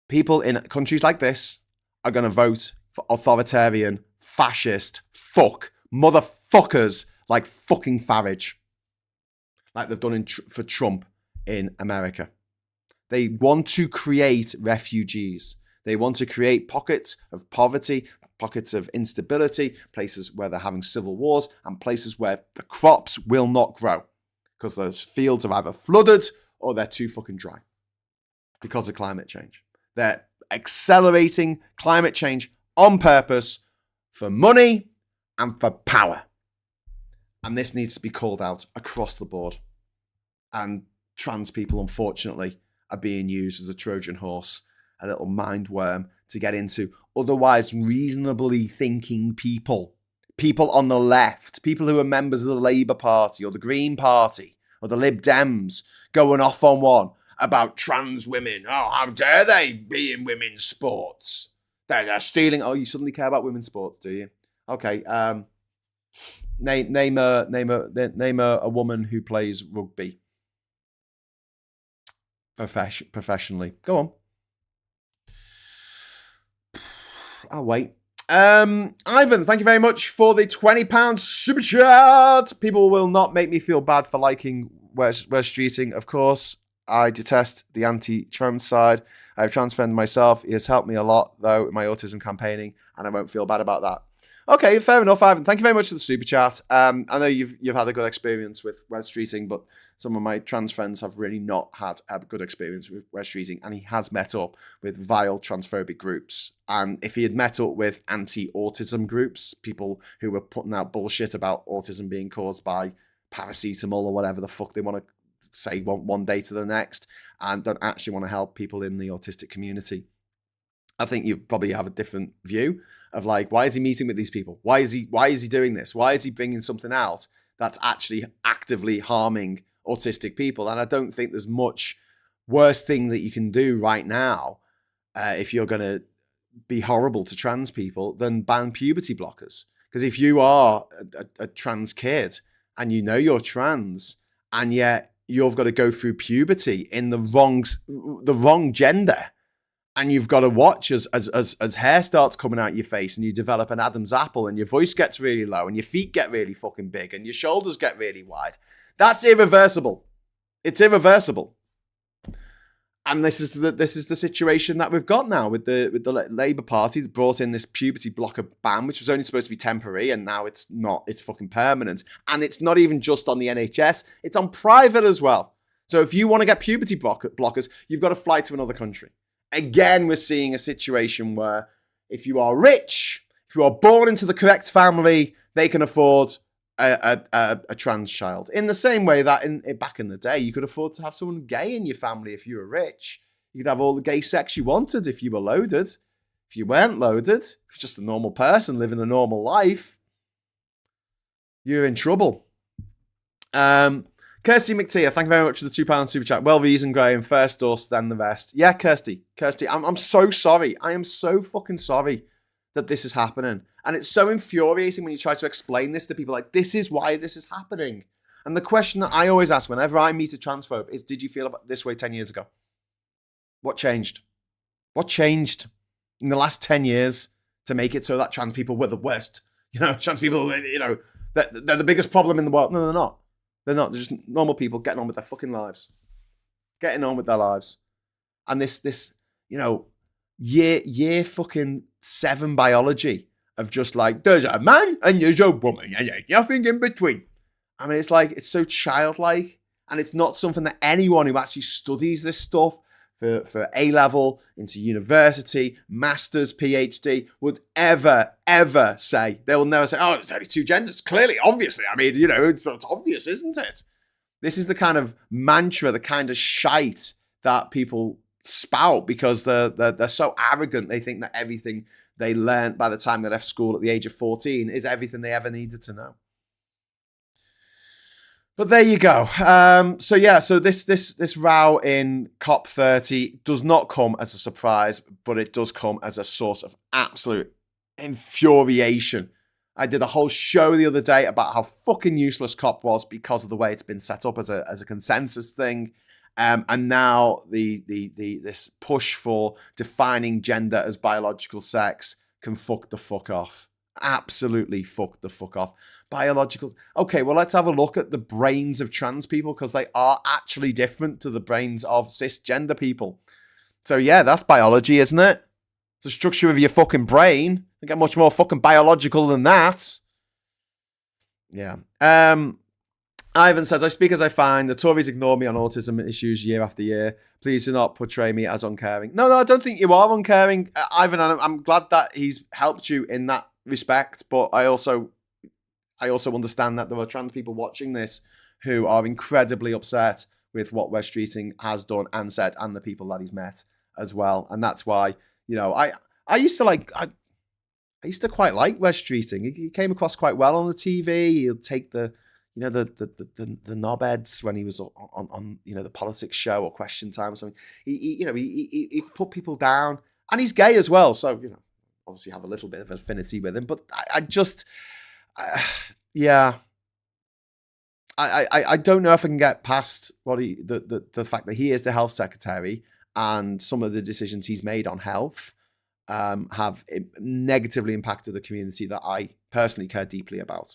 people in countries like this are going to vote for authoritarian, fascist, motherfuckers like fucking Farage. Like they've done for Trump in America. They want to create refugees. They want to create pockets of poverty, pockets of instability, places where they're having civil wars, and places where the crops will not grow because those fields are either flooded or they're too fucking dry because of climate change. They're accelerating climate change on purpose for money and for power. And this needs to be called out across the board. And trans people, unfortunately, are being used as a Trojan horse, a little mind worm to get into otherwise reasonably thinking people on the left, people who are members of the Labour Party or the Green Party or the Lib Dems going off on one about trans women. Oh, how dare they be in women's sports? They're stealing. Oh, you suddenly care about women's sports, do you? Okay. Name a woman who plays rugby professionally. Go on. I'll wait. Ivan, thank you very much for the £20 super chat. People will not make me feel bad for liking Where's Streeting. Of course, I detest the anti-trans side. I have trans friend myself. He has helped me a lot, though, in my autism campaigning, and I won't feel bad about that. Okay, fair enough, Ivan. Thank you very much for the super chat. I know you've had a good experience with Wes Streeting, but some of my trans friends have really not had a good experience with Wes Streeting, and he has met up with vile transphobic groups. And if he had met up with anti-autism groups, people who were putting out bullshit about autism being caused by paracetamol or whatever the fuck they want to say one day to the next, and don't actually want to help people in the autistic community, I think you probably have a different view of like, why is he meeting with these people? Why is he doing this? Why is he bringing something out that's actually actively harming autistic people? And I don't think there's much worse thing that you can do right now if you're going to be horrible to trans people than ban puberty blockers. Because if you are a trans kid and you know you're trans and yet you've got to go through puberty in the wrong gender, and you've got to watch as hair starts coming out your face and you develop an Adam's apple and your voice gets really low and your feet get really fucking big and your shoulders get really wide. That's irreversible. It's irreversible. And this is the situation that we've got now with the Labour Party that brought in this puberty blocker ban, which was only supposed to be temporary, and now it's not. It's fucking permanent. And it's not even just on the NHS. It's on private as well. So if you want to get puberty blockers, you've got to fly to another country. Again, we're seeing a situation where if you are rich, if you are born into the correct family, they can afford a trans child. In the same way that back in the day, you could afford to have someone gay in your family if you were rich. You could have all the gay sex you wanted if you were loaded. If you weren't loaded, if you're just a normal person living a normal life, you're in trouble. Kirsty McTeer, thank you very much for the £2 super chat. Well, Reeves and Graham, first us, then the rest. Yeah, Kirsty, I'm so sorry. I am so fucking sorry that this is happening. And it's so infuriating when you try to explain this to people, like, this is why this is happening. And the question that I always ask whenever I meet a transphobe is, did you feel about this way 10 years ago? What changed? What changed in the last 10 years to make it so that trans people were the worst? You know, trans people, you know, they're the biggest problem in the world. No, they're not. They're not. They're just normal people getting on with their fucking lives. Getting on with their lives. And this, you know, year fucking 7 biology of just like, there's a man and there's a woman and there's nothing in between. I mean, it's like, it's so childlike, and it's not something that anyone who actually studies this stuff for A-level, into university, master's, PhD, would ever say. They will never say, oh, there's only 2 genders. Clearly, obviously. I mean, you know, it's obvious, isn't it? This is the kind of mantra, the kind of shite that people spout because they're so arrogant. They think that everything they learned by the time they left school at the age of 14 is everything they ever needed to know. But there you go. So this row in COP30 does not come as a surprise, but it does come as a source of absolute infuriation. I did a whole show the other day about how fucking useless COP was because of the way it's been set up as a consensus thing. And now this push for defining gender as biological sex can fuck the fuck off. Absolutely fuck the fuck off. Biological. Okay, well, let's have a look at the brains of trans people, because they are actually different to the brains of cisgender people. So yeah, that's biology, isn't it? It's the structure of your fucking brain. You get much more fucking biological than that. Yeah. Ivan says, I speak as I find. The Tories ignore me on autism issues year after year. Please do not portray me as uncaring. No, I don't think you are uncaring, Ivan. And I'm glad that he's helped you in that respect. But I also understand that there are trans people watching this who are incredibly upset with what Wes Streeting has done and said, and the people that he's met as well. And that's why, you know, I used to quite like Wes Streeting. He came across quite well on the TV. He'll take the knobheads when he was on the politics show or Question Time or something. He put people down, and he's gay as well. So obviously have a little bit of affinity with him. But I don't know if I can get past the fact that he is the health secretary and some of the decisions he's made on health have negatively impacted the community that I personally care deeply about.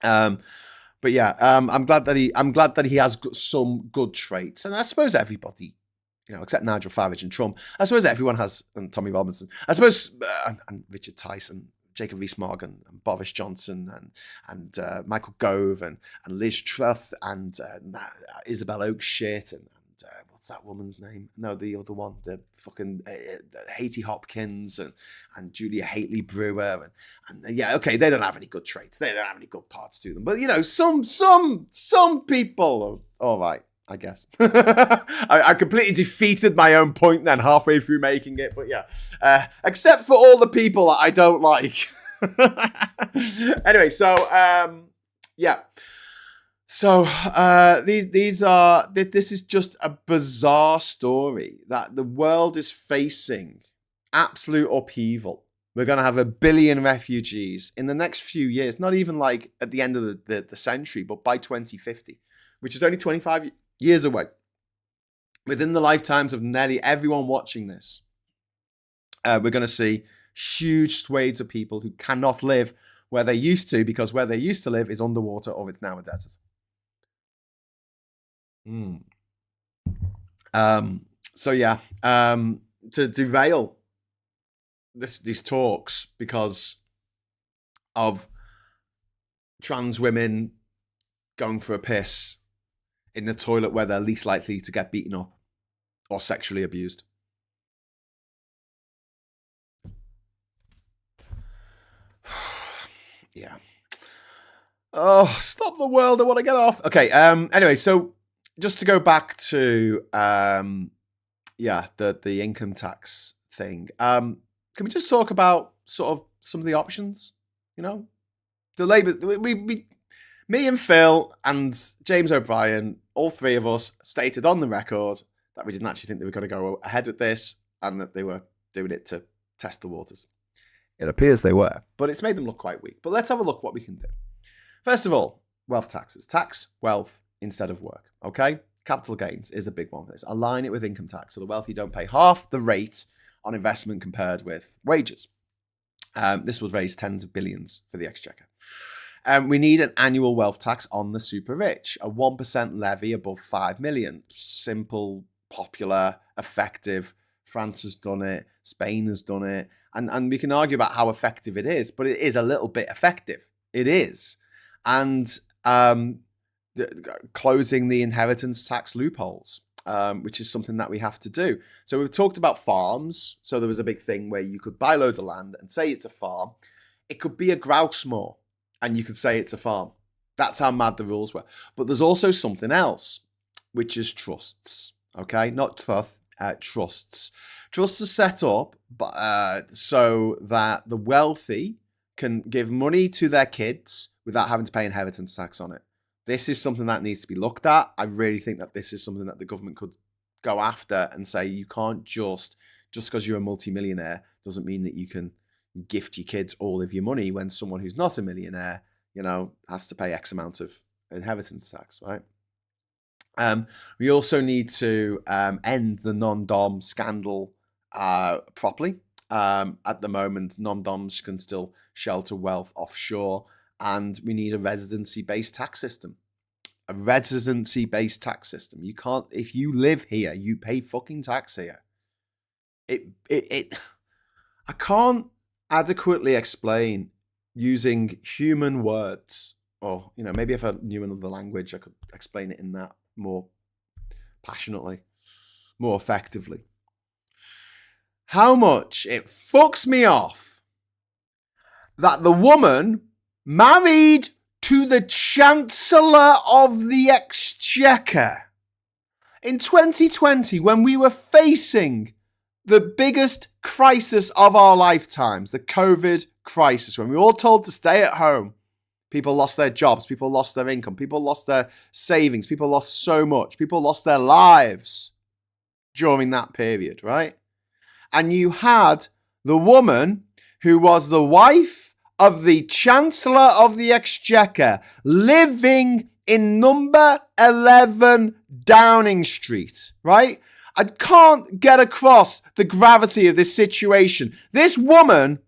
But yeah, I'm glad that he has some good traits, and I suppose everybody, except Nigel Farage and Trump, I suppose everyone has, and Tommy Robinson, I suppose, and Richard Tyson, Jacob Rees-Mogg, and Boris Johnson, and Michael Gove, and Liz Truss, and Isabel Oakeshott, and what's that woman's name? No, the other one, the fucking Haiti Hopkins, and Julia Haitley Brewer, and yeah, okay, they don't have any good traits, they don't have any good parts to them, but some people are all right, I guess. I completely defeated my own point then halfway through making it, but yeah, except for all the people that I don't like. Anyway, so yeah. So this is just a bizarre story that the world is facing absolute upheaval. We're going to have 1 billion refugees in the next few years, not even like at the end of the century, but by 2050, which is only 25 years away. Within the lifetimes of nearly everyone watching this, we're going to see huge swathes of people who cannot live where they used to, because where they used to live is underwater or it's now a desert. So yeah, to derail these talks because of trans women going for a piss in the toilet where they're least likely to get beaten up or sexually abused. Yeah. Oh, stop the world. I want to get off. Okay. Anyway, so just to go back to the income tax thing. Can we just talk about sort of some of the options? The Labour, me and Phil and James O'Brien, all three of us stated on the record that we didn't actually think they were going to go ahead with this and that they were doing it to test the waters. It appears they were, but it's made them look quite weak. But let's have a look what we can do. First of all, wealth taxes. Tax wealth instead of work, okay? Capital gains is a big one for this. Align it with income tax, so the wealthy don't pay half the rate on investment compared with wages. This will raise tens of billions for the exchequer. We need an annual wealth tax on the super rich, a 1% levy above 5 million. Simple, popular, effective. France has done it. Spain has done it. And we can argue about how effective it is, but it is a little bit effective. It is. And closing the inheritance tax loopholes, which is something that we have to do. So we've talked about farms. So there was a big thing where you could buy loads of land and say it's a farm. It could be a grouse moor and you could say it's a farm. That's how mad the rules were. But there's also something else, which is trusts. Okay, not trusts. Trusts are set up so that the wealthy can give money to their kids without having to pay inheritance tax on it. This is something that needs to be looked at. I really think that this is something that the government could go after and say you can't just because you're a multimillionaire doesn't mean that you can gift your kids all of your money when someone who's not a millionaire, has to pay X amount of inheritance tax, right? We also need to end the non-dom scandal properly. At the moment, non-doms can still shelter wealth offshore, and we need a residency-based tax system. A residency-based tax system. You can't, if you live here, you pay fucking tax here. I can't adequately explain using human words, or maybe if I knew another language, I could explain it in that more passionately, more effectively. How much it fucks me off that the woman married to the Chancellor of the Exchequer in 2020, when we were facing the biggest crisis of our lifetimes, the COVID crisis, when we were all told to stay at home. People lost their jobs, people lost their income, people lost their savings, people lost so much, people lost their lives during that period, right? And you had the woman who was the wife of the Chancellor of the Exchequer living in number 11 Downing Street, right? I can't get across the gravity of this situation. This woman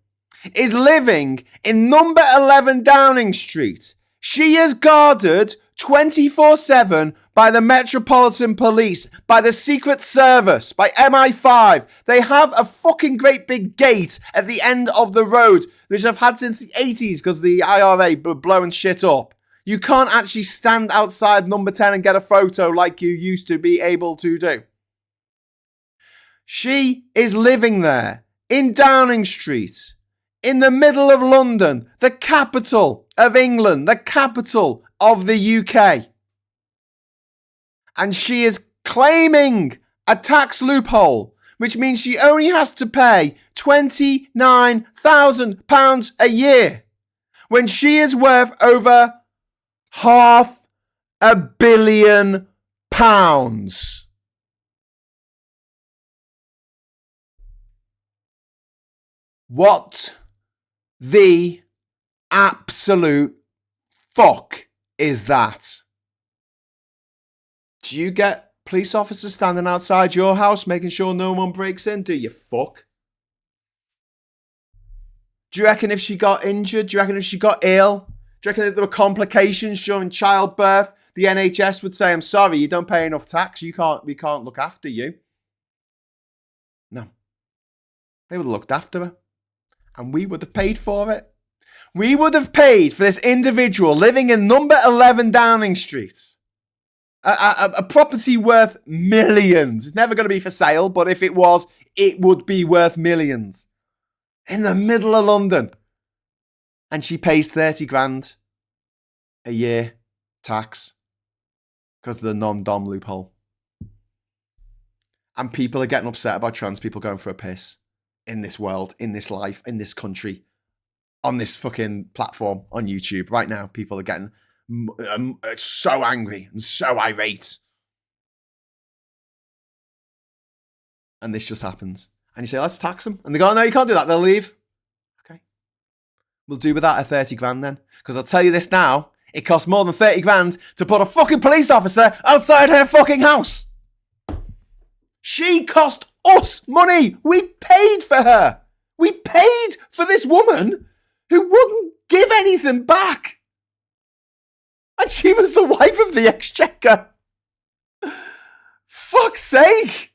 is living in number 11 Downing Street. She is guarded 24/7 by the Metropolitan Police, by the Secret Service, by MI5. They have a fucking great big gate at the end of the road, which I've had since the 80s because the IRA were blowing shit up. You can't actually stand outside number 10 and get a photo like you used to be able to do. She is living there in Downing Street, in the middle of London, the capital of England, the capital of the UK. And she is claiming a tax loophole, which means she only has to pay £29,000 a year when she is worth over £500 million. What the absolute fuck is that? Do you get police officers standing outside your house making sure no one breaks in? Do you fuck? Do you reckon if she got injured? Do you reckon if she got ill? Do you reckon if there were complications during childbirth, the NHS would say, I'm sorry, you don't pay enough tax, we can't look after you? No. They would have looked after her. And we would have paid for it. We would have paid for this individual living in number 11 Downing Street. A property worth millions. It's never going to be for sale, but if it was, it would be worth millions. In the middle of London. And she pays 30 grand a year tax because of the non-dom loophole. And people are getting upset about trans people going for a piss in this world, in this life, in this country, on this fucking platform on YouTube. Right now, people are getting so angry and so irate. And this just happens. And you say, let's tax them. And they go, no, you can't do that. They'll leave. Okay. We'll do without a 30 grand then. Because I'll tell you this now, it costs more than 30 grand to put a fucking police officer outside her fucking house. She cost us money. We paid for her. We paid for this woman who wouldn't give anything back. And she was the wife of the Exchequer. Fuck's sake.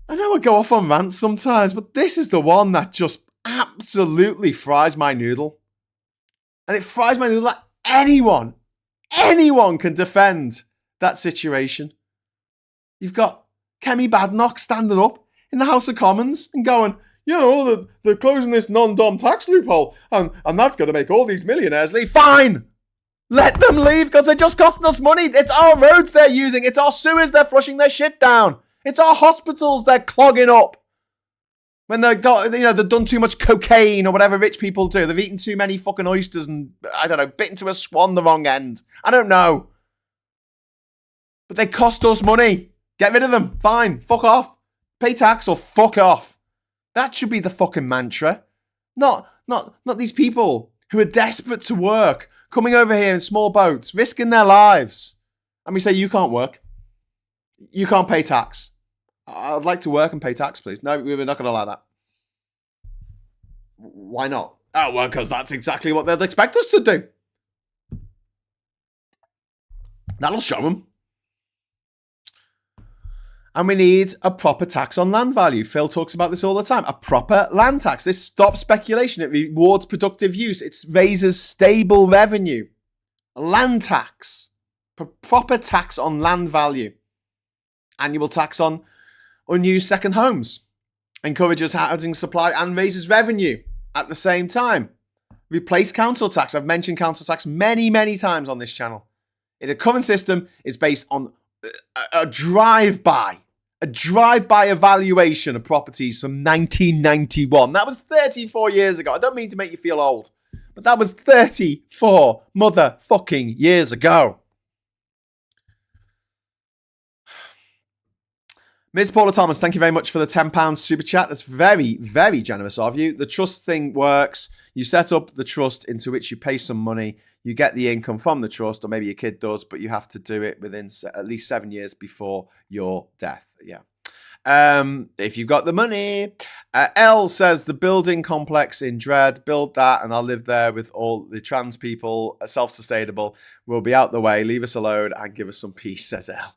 I know I go off on rants sometimes, but this is the one that just absolutely fries my noodle. And it fries my noodle that anyone can defend that situation. You've got Kemi Badenoch standing up in the House of Commons and going, you know, they're closing this non-dom tax loophole and that's going to make all these millionaires leave. Fine! Let them leave because they're just costing us money. It's our roads they're using. It's our sewers they're flushing their shit down. It's our hospitals they're clogging up. When they've done too much cocaine or whatever rich people do. They've eaten too many fucking oysters and, I don't know, bitten to a swan the wrong end. I don't know. But they cost us money. Get rid of them. Fine. Fuck off. Pay tax or fuck off. That should be the fucking mantra. Not these people who are desperate to work, coming over here in small boats, risking their lives. And we say, you can't work. You can't pay tax. I'd like to work and pay tax, please. No, we're not going to allow that. Why not? Oh, well, because that's exactly what they'd expect us to do. That'll show them. And we need a proper tax on land value. Phil talks about this all the time. A proper land tax. This stops speculation. It rewards productive use. It raises stable revenue. A land tax. Proper tax on land value. Annual tax on unused second homes. Encourages housing supply and raises revenue at the same time. Replace council tax. I've mentioned council tax many, many times on this channel. The current system is based on a drive-by A drive-by evaluation of properties from 1991. That was 34 years ago. I don't mean to make you feel old, but that was 34 motherfucking years ago. Ms. Paula Thomas, thank you very much for the £10 super chat. That's very, very generous of you. The trust thing works. You set up the trust into which you pay some money. You get the income from the trust, or maybe your kid does, but you have to do it within at least 7 years before your death. Yeah. If you've got the money. L says the building complex in Dread, build that and I'll live there with all the trans people, self-sustainable. We'll be out the way, leave us alone and give us some peace, says L.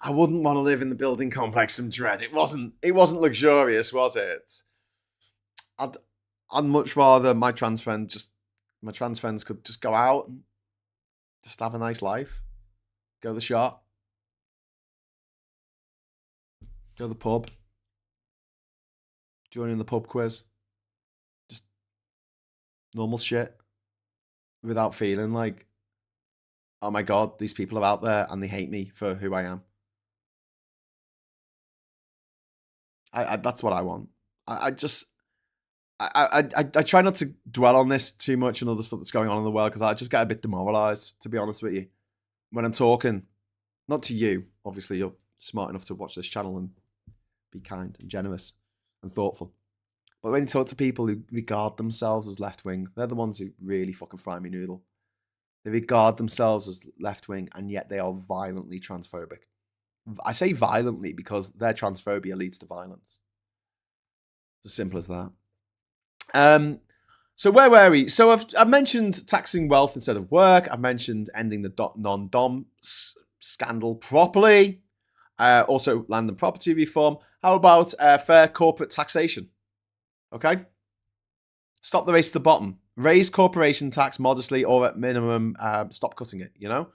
I wouldn't want to live in the building complex from Dread. It wasn't luxurious, was it? I'd much rather my trans friends could just go out and just have a nice life. Go to the shop. Go to the pub. Join in the pub quiz. Just normal shit. Without feeling like, oh my God, these people are out there and they hate me for who I am. That's what I want. I try not to dwell on this too much and other stuff that's going on in the world because I just get a bit demoralized, to be honest with you. When I'm talking, not to you, obviously you're smart enough to watch this channel and be kind and generous and thoughtful. But when you talk to people who regard themselves as left-wing, they're the ones who really fucking fry me noodle. They regard themselves as left-wing and yet they are violently transphobic. I say violently because their transphobia leads to violence. It's as simple as that. So where were we? So I've mentioned taxing wealth instead of work. I've mentioned ending the non-dom scandal properly. Also land and property reform. How about fair corporate taxation? Okay. Stop the race to the bottom. Raise corporation tax modestly or at minimum stop cutting it, you know?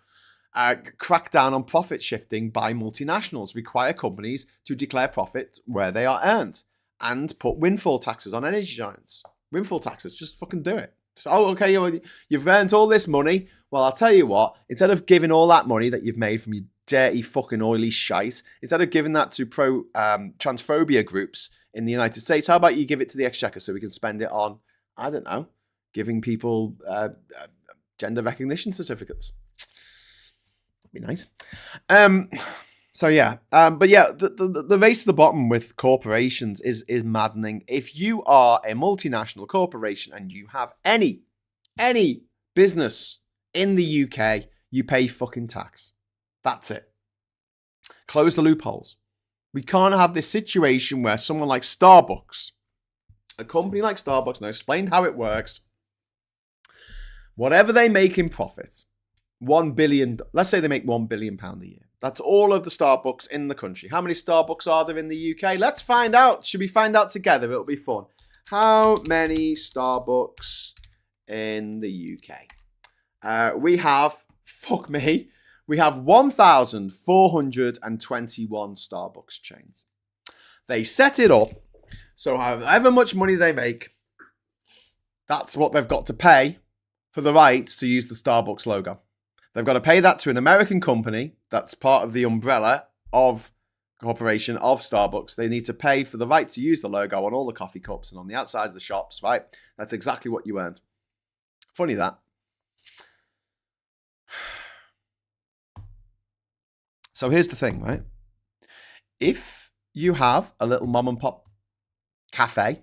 Crack down on profit shifting by multinationals. Require companies to declare profit where they are earned. And put windfall taxes on energy giants. Windfall taxes, just fucking do it. So, okay, you've earned all this money. Well, I'll tell you what, instead of giving all that money that you've made from your dirty fucking oily shite, instead of giving that to transphobia groups in the United States, how about you give it to the Exchequer so we can spend it on, I don't know, giving people gender recognition certificates. That'd be nice. So yeah, but yeah, the race to the bottom with corporations is maddening. If you are a multinational corporation and you have any business in the UK, you pay fucking tax. That's it. Close the loopholes. We can't have this situation where someone like Starbucks, a company like Starbucks, and I explained how it works, whatever they make in profit, $1 billion, let's say they make £1 billion a year. That's all of the Starbucks in the country. How many Starbucks are there in the UK? Let's find out. Should we find out together? It'll be fun. How many Starbucks in the UK? We have, fuck me, we have 1,421 Starbucks chains. They set it up so however much money they make, that's what they've got to pay for the rights to use the Starbucks logo. They've got to pay that to an American company that's part of the umbrella of corporation of Starbucks. They need to pay for the right to use the logo on all the coffee cups and on the outside of the shops, right? That's exactly what you earned. Funny that. So here's the thing, right? If you have a little mom and pop cafe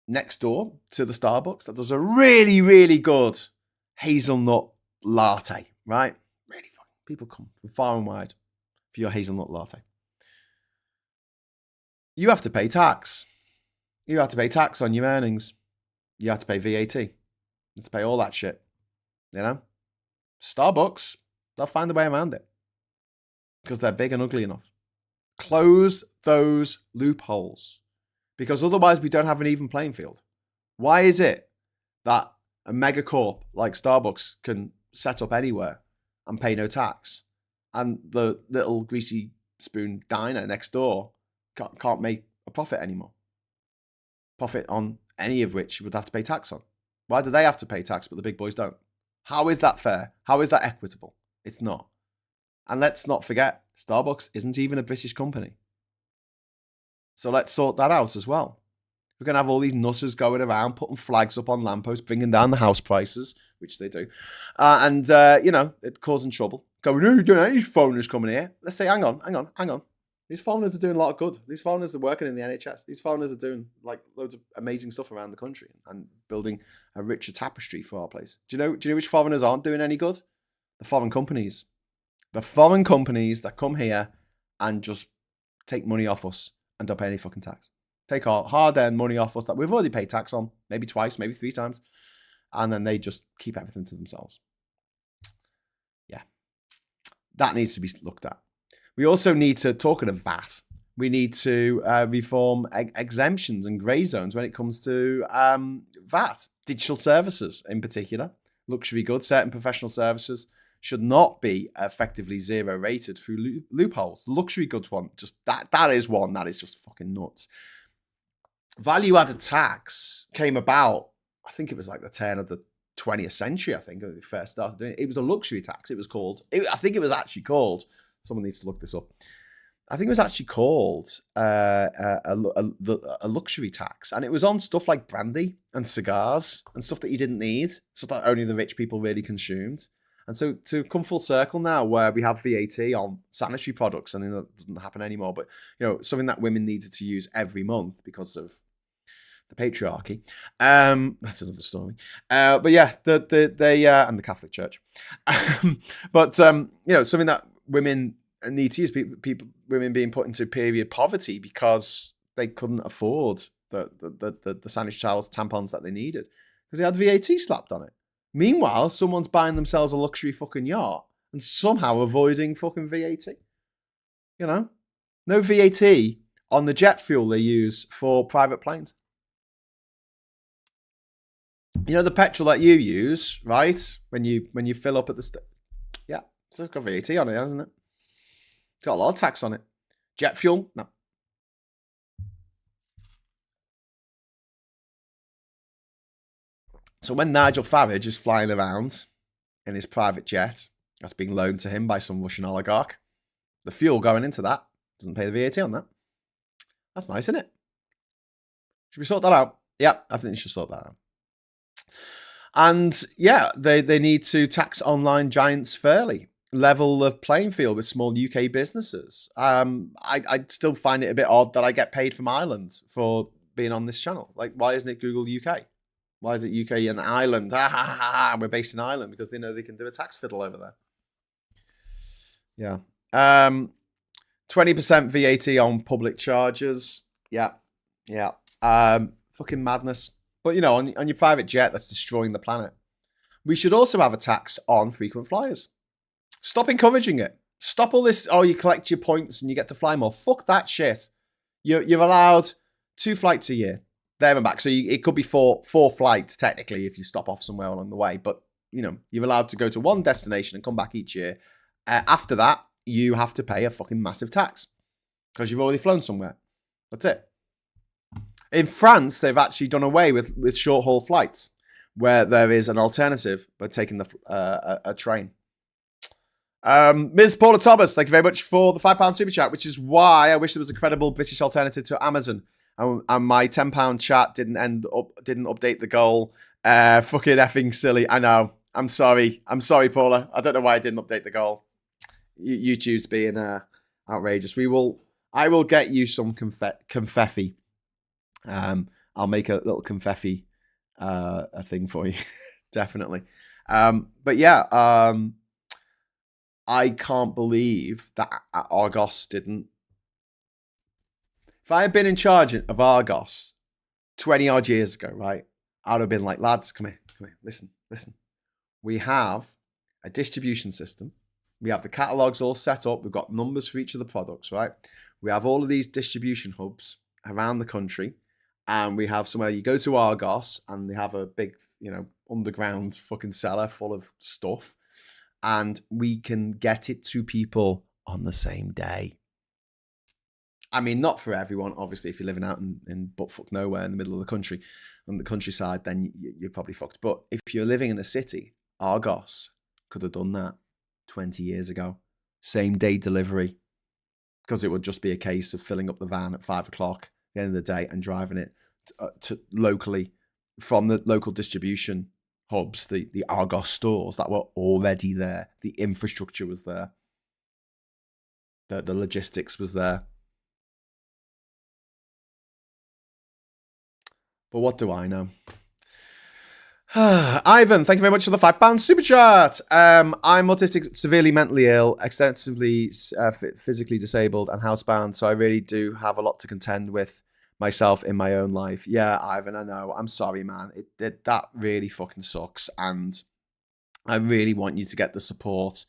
next door to the Starbucks that does a really, really good hazelnut latte, right? Really fun. People come from far and wide for your hazelnut latte. You have to pay tax. You have to pay tax on your earnings. You have to pay VAT. You have to pay all that shit. You know? Starbucks, they'll find a way around it because they're big and ugly enough. Close those loopholes because otherwise we don't have an even playing field. Why is it that a megacorp like Starbucks can set up anywhere and pay no tax, and the little greasy spoon diner next door can't make a profit anymore? Profit on any of which would have to pay tax on. Why do they have to pay tax but the big boys don't? How is that fair? How is that equitable? It's not. And let's not forget, Starbucks isn't even a British company. So let's sort that out as well. We're going to have all these nutters going around, putting flags up on lampposts, bringing down the house prices, which they do. It's causing trouble. Going, no, you don't have any foreigners coming here. Let's say, hang on. These foreigners are doing a lot of good. These foreigners are working in the NHS. These foreigners are doing like loads of amazing stuff around the country and building a richer tapestry for our place. Do you know which foreigners aren't doing any good? The foreign companies. The foreign companies that come here and just take money off us and don't pay any fucking tax. Take our hard-earned money off us that we've already paid tax on, maybe twice, maybe 3 times, and then they just keep everything to themselves. Yeah, that needs to be looked at. We also need to, talking of VAT, we need to reform exemptions and grey zones when it comes to VAT. Digital services in particular, luxury goods, certain professional services should not be effectively zero rated through loopholes. The luxury goods one, just that is one that is just fucking nuts. Value-added tax came about, I think it was like the turn of the 20th century, I think, when they first started doing it. It was a luxury tax. It was called, I think it was actually called, someone needs to look this up. I think it was actually called a luxury tax. And it was on stuff like brandy and cigars and stuff that you didn't need, stuff that only the rich people really consumed. And so to come full circle now where we have VAT on sanitary products, and that doesn't happen anymore, but something that women needed to use every month because of the patriarchy. That's another story. But yeah, they and the Catholic Church. But something that women need to use, women being put into period poverty because they couldn't afford the sanitary towels, tampons that they needed because they had VAT slapped on it. Meanwhile, someone's buying themselves a luxury fucking yacht and somehow avoiding fucking VAT. No VAT on the jet fuel they use for private planes. The petrol that you use, right? When you fill up at the yeah, it's got VAT on it, hasn't it? It's got a lot of tax on it. Jet fuel, no. So when Nigel Farage is flying around in his private jet that's being loaned to him by some Russian oligarch, the fuel going into that doesn't pay the VAT on that. That's nice, isn't it? Should we sort that out? Yeah, I think we should sort that out. And yeah, they need to tax online giants fairly, level the playing field with small UK businesses. I still find it a bit odd that I get paid from Ireland for being on this channel. Like, why isn't it Google UK? Why is it UK and Ireland? We're based in Ireland because they know they can do a tax fiddle over there. Yeah. 20% VAT on public charges. Yeah. Fucking madness. But, on your private jet, that's destroying the planet. We should also have a tax on frequent flyers. Stop encouraging it. Stop all this, you collect your points and you get to fly more. Fuck that shit. You're allowed 2 flights a year. There and back. So it could be four flights, technically, if you stop off somewhere along the way. But, you're allowed to go to one destination and come back each year. After that, you have to pay a fucking massive tax because you've already flown somewhere. That's it. In France, they've actually done away with short-haul flights where there is an alternative by taking a train. Ms. Paula Thomas, thank you very much for the £5 super chat, which is why I wish there was a credible British alternative to Amazon. And my £10 chat didn't update the goal. Fucking effing silly. I know. I'm sorry, Paula. I don't know why I didn't update the goal. YouTube's being outrageous. I will get you some confetti. I'll make a little confetti a thing for you, definitely. But yeah, I can't believe that Argos didn't. If I had been in charge of Argos 20 odd years ago, right, I'd have been like, lads, come here, listen. We have a distribution system. We have the catalogs all set up. We've got numbers for each of the products, right? We have all of these distribution hubs around the country. And we have somewhere you go to Argos and they have a big, underground fucking cellar full of stuff. And we can get it to people on the same day. I mean, not for everyone. Obviously, if you're living out in buttfuck nowhere in the middle of the country, on the countryside, then you're probably fucked. But if you're living in a city, Argos could have done that 20 years ago. Same day delivery. because it would just be a case of filling up the van at 5 o'clock at the end of the day and driving it to locally from the local distribution hubs, the Argos stores that were already there. The infrastructure was there. The logistics was there. But what do I know? Ivan, thank you very much for the £5 super chat. I'm autistic, severely mentally ill, extensively physically disabled, and housebound. So I really do have a lot to contend with myself in my own life. Yeah, Ivan, I know. I'm sorry, man. That really fucking sucks, and I really want you to get the support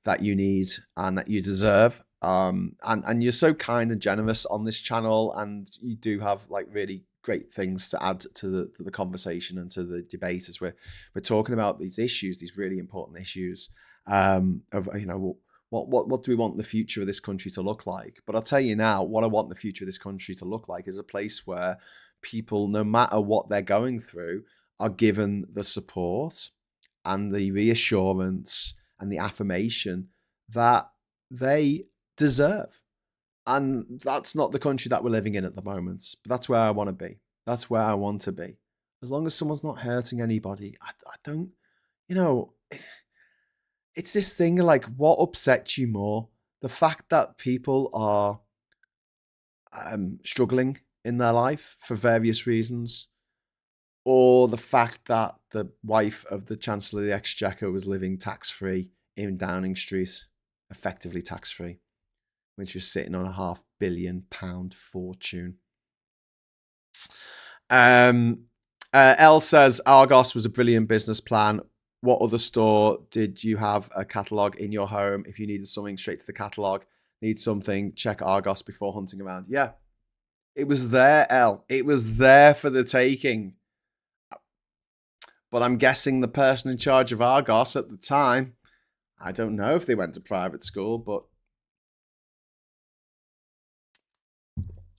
that you need and that you deserve. And you're so kind and generous on this channel, and you do have like really great things to add to the conversation and to the debate as we're talking about these issues, these really important issues of, you know, what do we want the future of this country to look like? But I'll tell you now, what I want the future of this country to look like is a place where people, no matter what they're going through, are given the support and the reassurance and the affirmation that they deserve. And that's not the country that we're living in at the moment. But that's where I want to be. That's where I want to be. As long as someone's not hurting anybody, I don't, you know, it's this thing like, what upsets you more? The fact that people are struggling in their life for various reasons, or the fact that the wife of the Chancellor of the Exchequer was living tax-free in Downing Street, effectively tax-free, when she was sitting on a £500 million fortune. Elle says, Argos was a brilliant business plan. What other store did you have a catalogue in your home? If you needed something, straight to the catalogue. Need something, check Argos before hunting around. Yeah, it was there, Elle. It was there for the taking. But I'm guessing the person in charge of Argos at the time, I don't know if they went to private school, but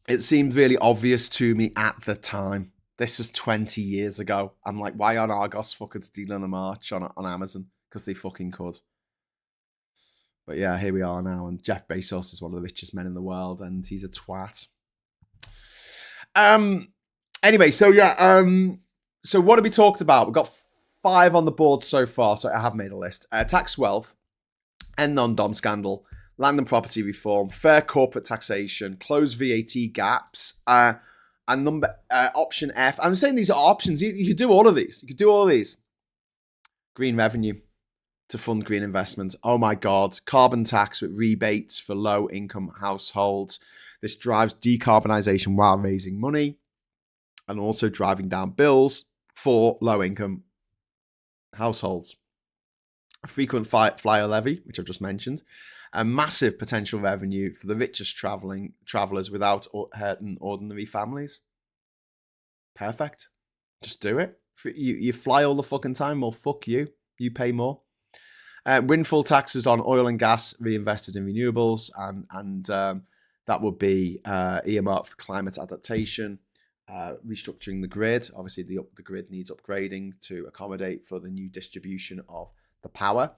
it seemed really obvious to me at the time. This was 20 years ago. I'm like, why aren't Argos fucking stealing a march on Amazon? Because they fucking could. But yeah, here we are now. And Jeff Bezos is one of the richest men in the world. And he's a twat. Anyway, so yeah. So what have we talked about? We've got 5 on the board so far. So I have made a list. Tax wealth, end non-dom scandal, land and property reform, fair corporate taxation, close VAT gaps, and option F. I'm saying these are options. You could do all of these. You could do all of these. Green revenue to fund green investments. Oh my God. Carbon tax with rebates for low-income households. This drives decarbonisation while raising money and also driving down bills for low-income households. A frequent flyer levy, which I've just mentioned. A massive potential revenue for the richest travellers without hurting ordinary families. Perfect. Just do it. You fly all the fucking time, well, fuck you. You pay more. Windfall taxes on oil and gas reinvested in renewables, and that would be earmarked for climate adaptation, restructuring the grid. Obviously, the grid needs upgrading to accommodate for the new distribution of the power,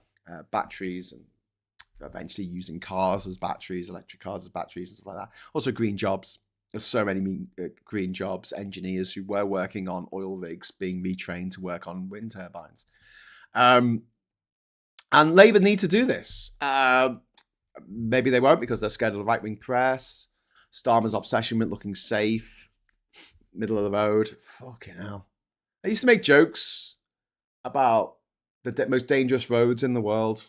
batteries, and eventually using cars as batteries, electric cars as batteries, and stuff like that. Also, green jobs. There's so many green jobs, engineers who were working on oil rigs being retrained to work on wind turbines. And Labour need to do this. Maybe they won't because they're scared of the right-wing press. Starmer's obsession with looking safe, middle of the road. Fucking hell. I used to make jokes about the most dangerous roads in the world.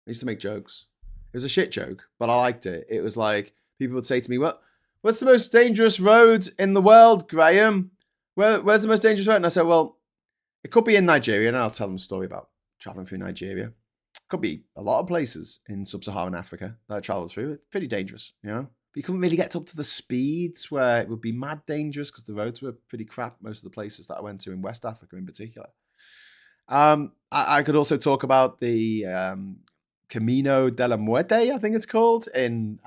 I used to make jokes. It was a shit joke, but I liked it. It was like, people would say to me, what's the most dangerous road in the world, Graham? Where's the most dangerous road? And I said, well, it could be in Nigeria, and I'll tell them a story about traveling through Nigeria. It could be a lot of places in sub-Saharan Africa that I traveled through. It's pretty dangerous, you know? But you couldn't really get up to the speeds where it would be mad dangerous because the roads were pretty crap, most of the places that I went to in West Africa in particular. I could also talk about the Camino de la Muerte, I think it's called, in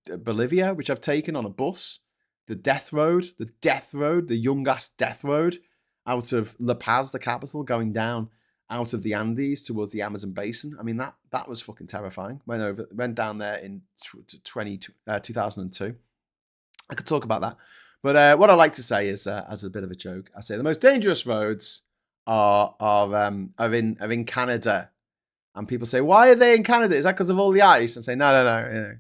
Bolivia, which I've taken on a bus. The death road, the young-ass death road out of La Paz, the capital, going down out of the Andes towards the Amazon basin. I mean, that was fucking terrifying. Went down there in 2002. I could talk about that. But what I like to say is, as a bit of a joke, I say the most dangerous roads are in Canada. And people say, why are they in Canada? Is that because of all the ice? And say, no.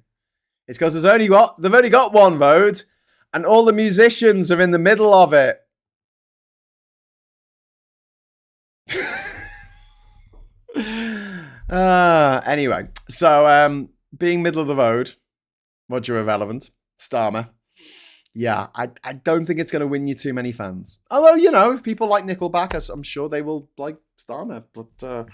It's because they've only got one road, and all the musicians are in the middle of it. Anyway, so being middle of the road, Roger Irrelevant, Starmer. Yeah, I don't think it's going to win you too many fans. Although, if people like Nickelback, I'm sure they will like Starmer. But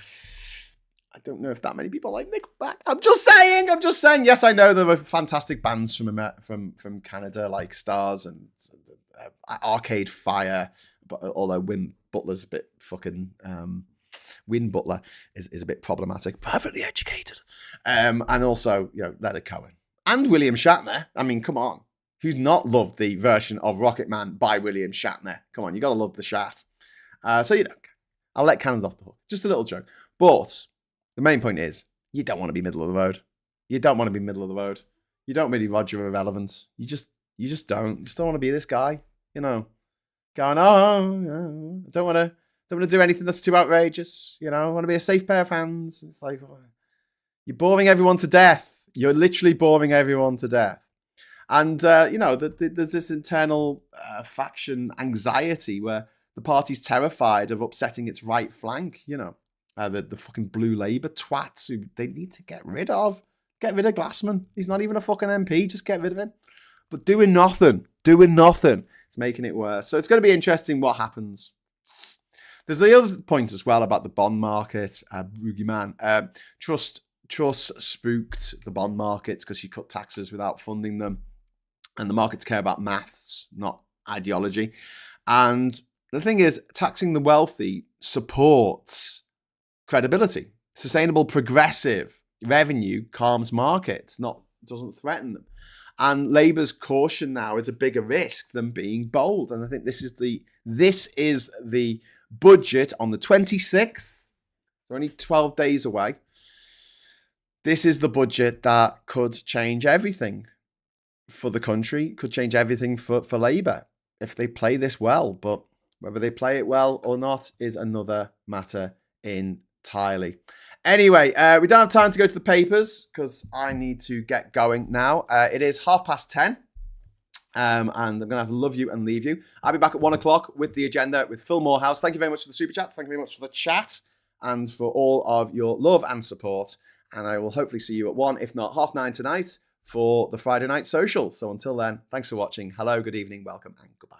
I don't know if that many people like Nickelback. I'm just saying. Yes, I know there were fantastic bands from Canada like Stars and Arcade Fire. But although Win Butler's a bit fucking... Win Butler is a bit problematic. Perfectly educated. And also, Leonard Cohen. And William Shatner. I mean, come on. Who's not loved the version of Rocket Man by William Shatner? Come on, you got to love the Shat. So, I'll let Canada off the hook. Just a little joke. But the main point is, you don't want to be middle of the road. You don't want to be middle of the road. You don't really Roger Irrelevant. You just don't. You just don't want to be this guy, going, I don't want to do anything that's too outrageous. I want to be a safe pair of hands. It's like, you're boring everyone to death. You're literally boring everyone to death. And, there's this internal faction anxiety where the party's terrified of upsetting its right flank, the fucking blue Labour twats who they need to get rid of. Get rid of Glassman. He's not even a fucking MP. Just get rid of him. But doing nothing. It's making it worse. So it's going to be interesting what happens. There's the other point as well about the bond market. Boogeyman. Truss spooked the bond markets because she cut taxes without funding them. And the markets care about maths, not ideology. And the thing is, taxing the wealthy supports credibility. Sustainable, progressive revenue calms markets, doesn't threaten them. And Labour's caution now is a bigger risk than being bold. And I think this is the budget on the 26th. We're only 12 days away. This is the budget that could change everything for the country, could change everything for Labour if they play this well. But whether they play it well or not is another matter entirely. Anyway, we don't have time to go to the papers because I need to get going now. It is 10:30. And I'm going to have to love you and leave you. I'll be back at 1:00 with the agenda with Phil Morehouse. Thank you very much for the super chats. Thank you very much for the chat and for all of your love and support. And I will hopefully see you at 1, if not 9:30 tonight for the Friday night social. So until then, thanks for watching. Hello, good evening, welcome, and goodbye.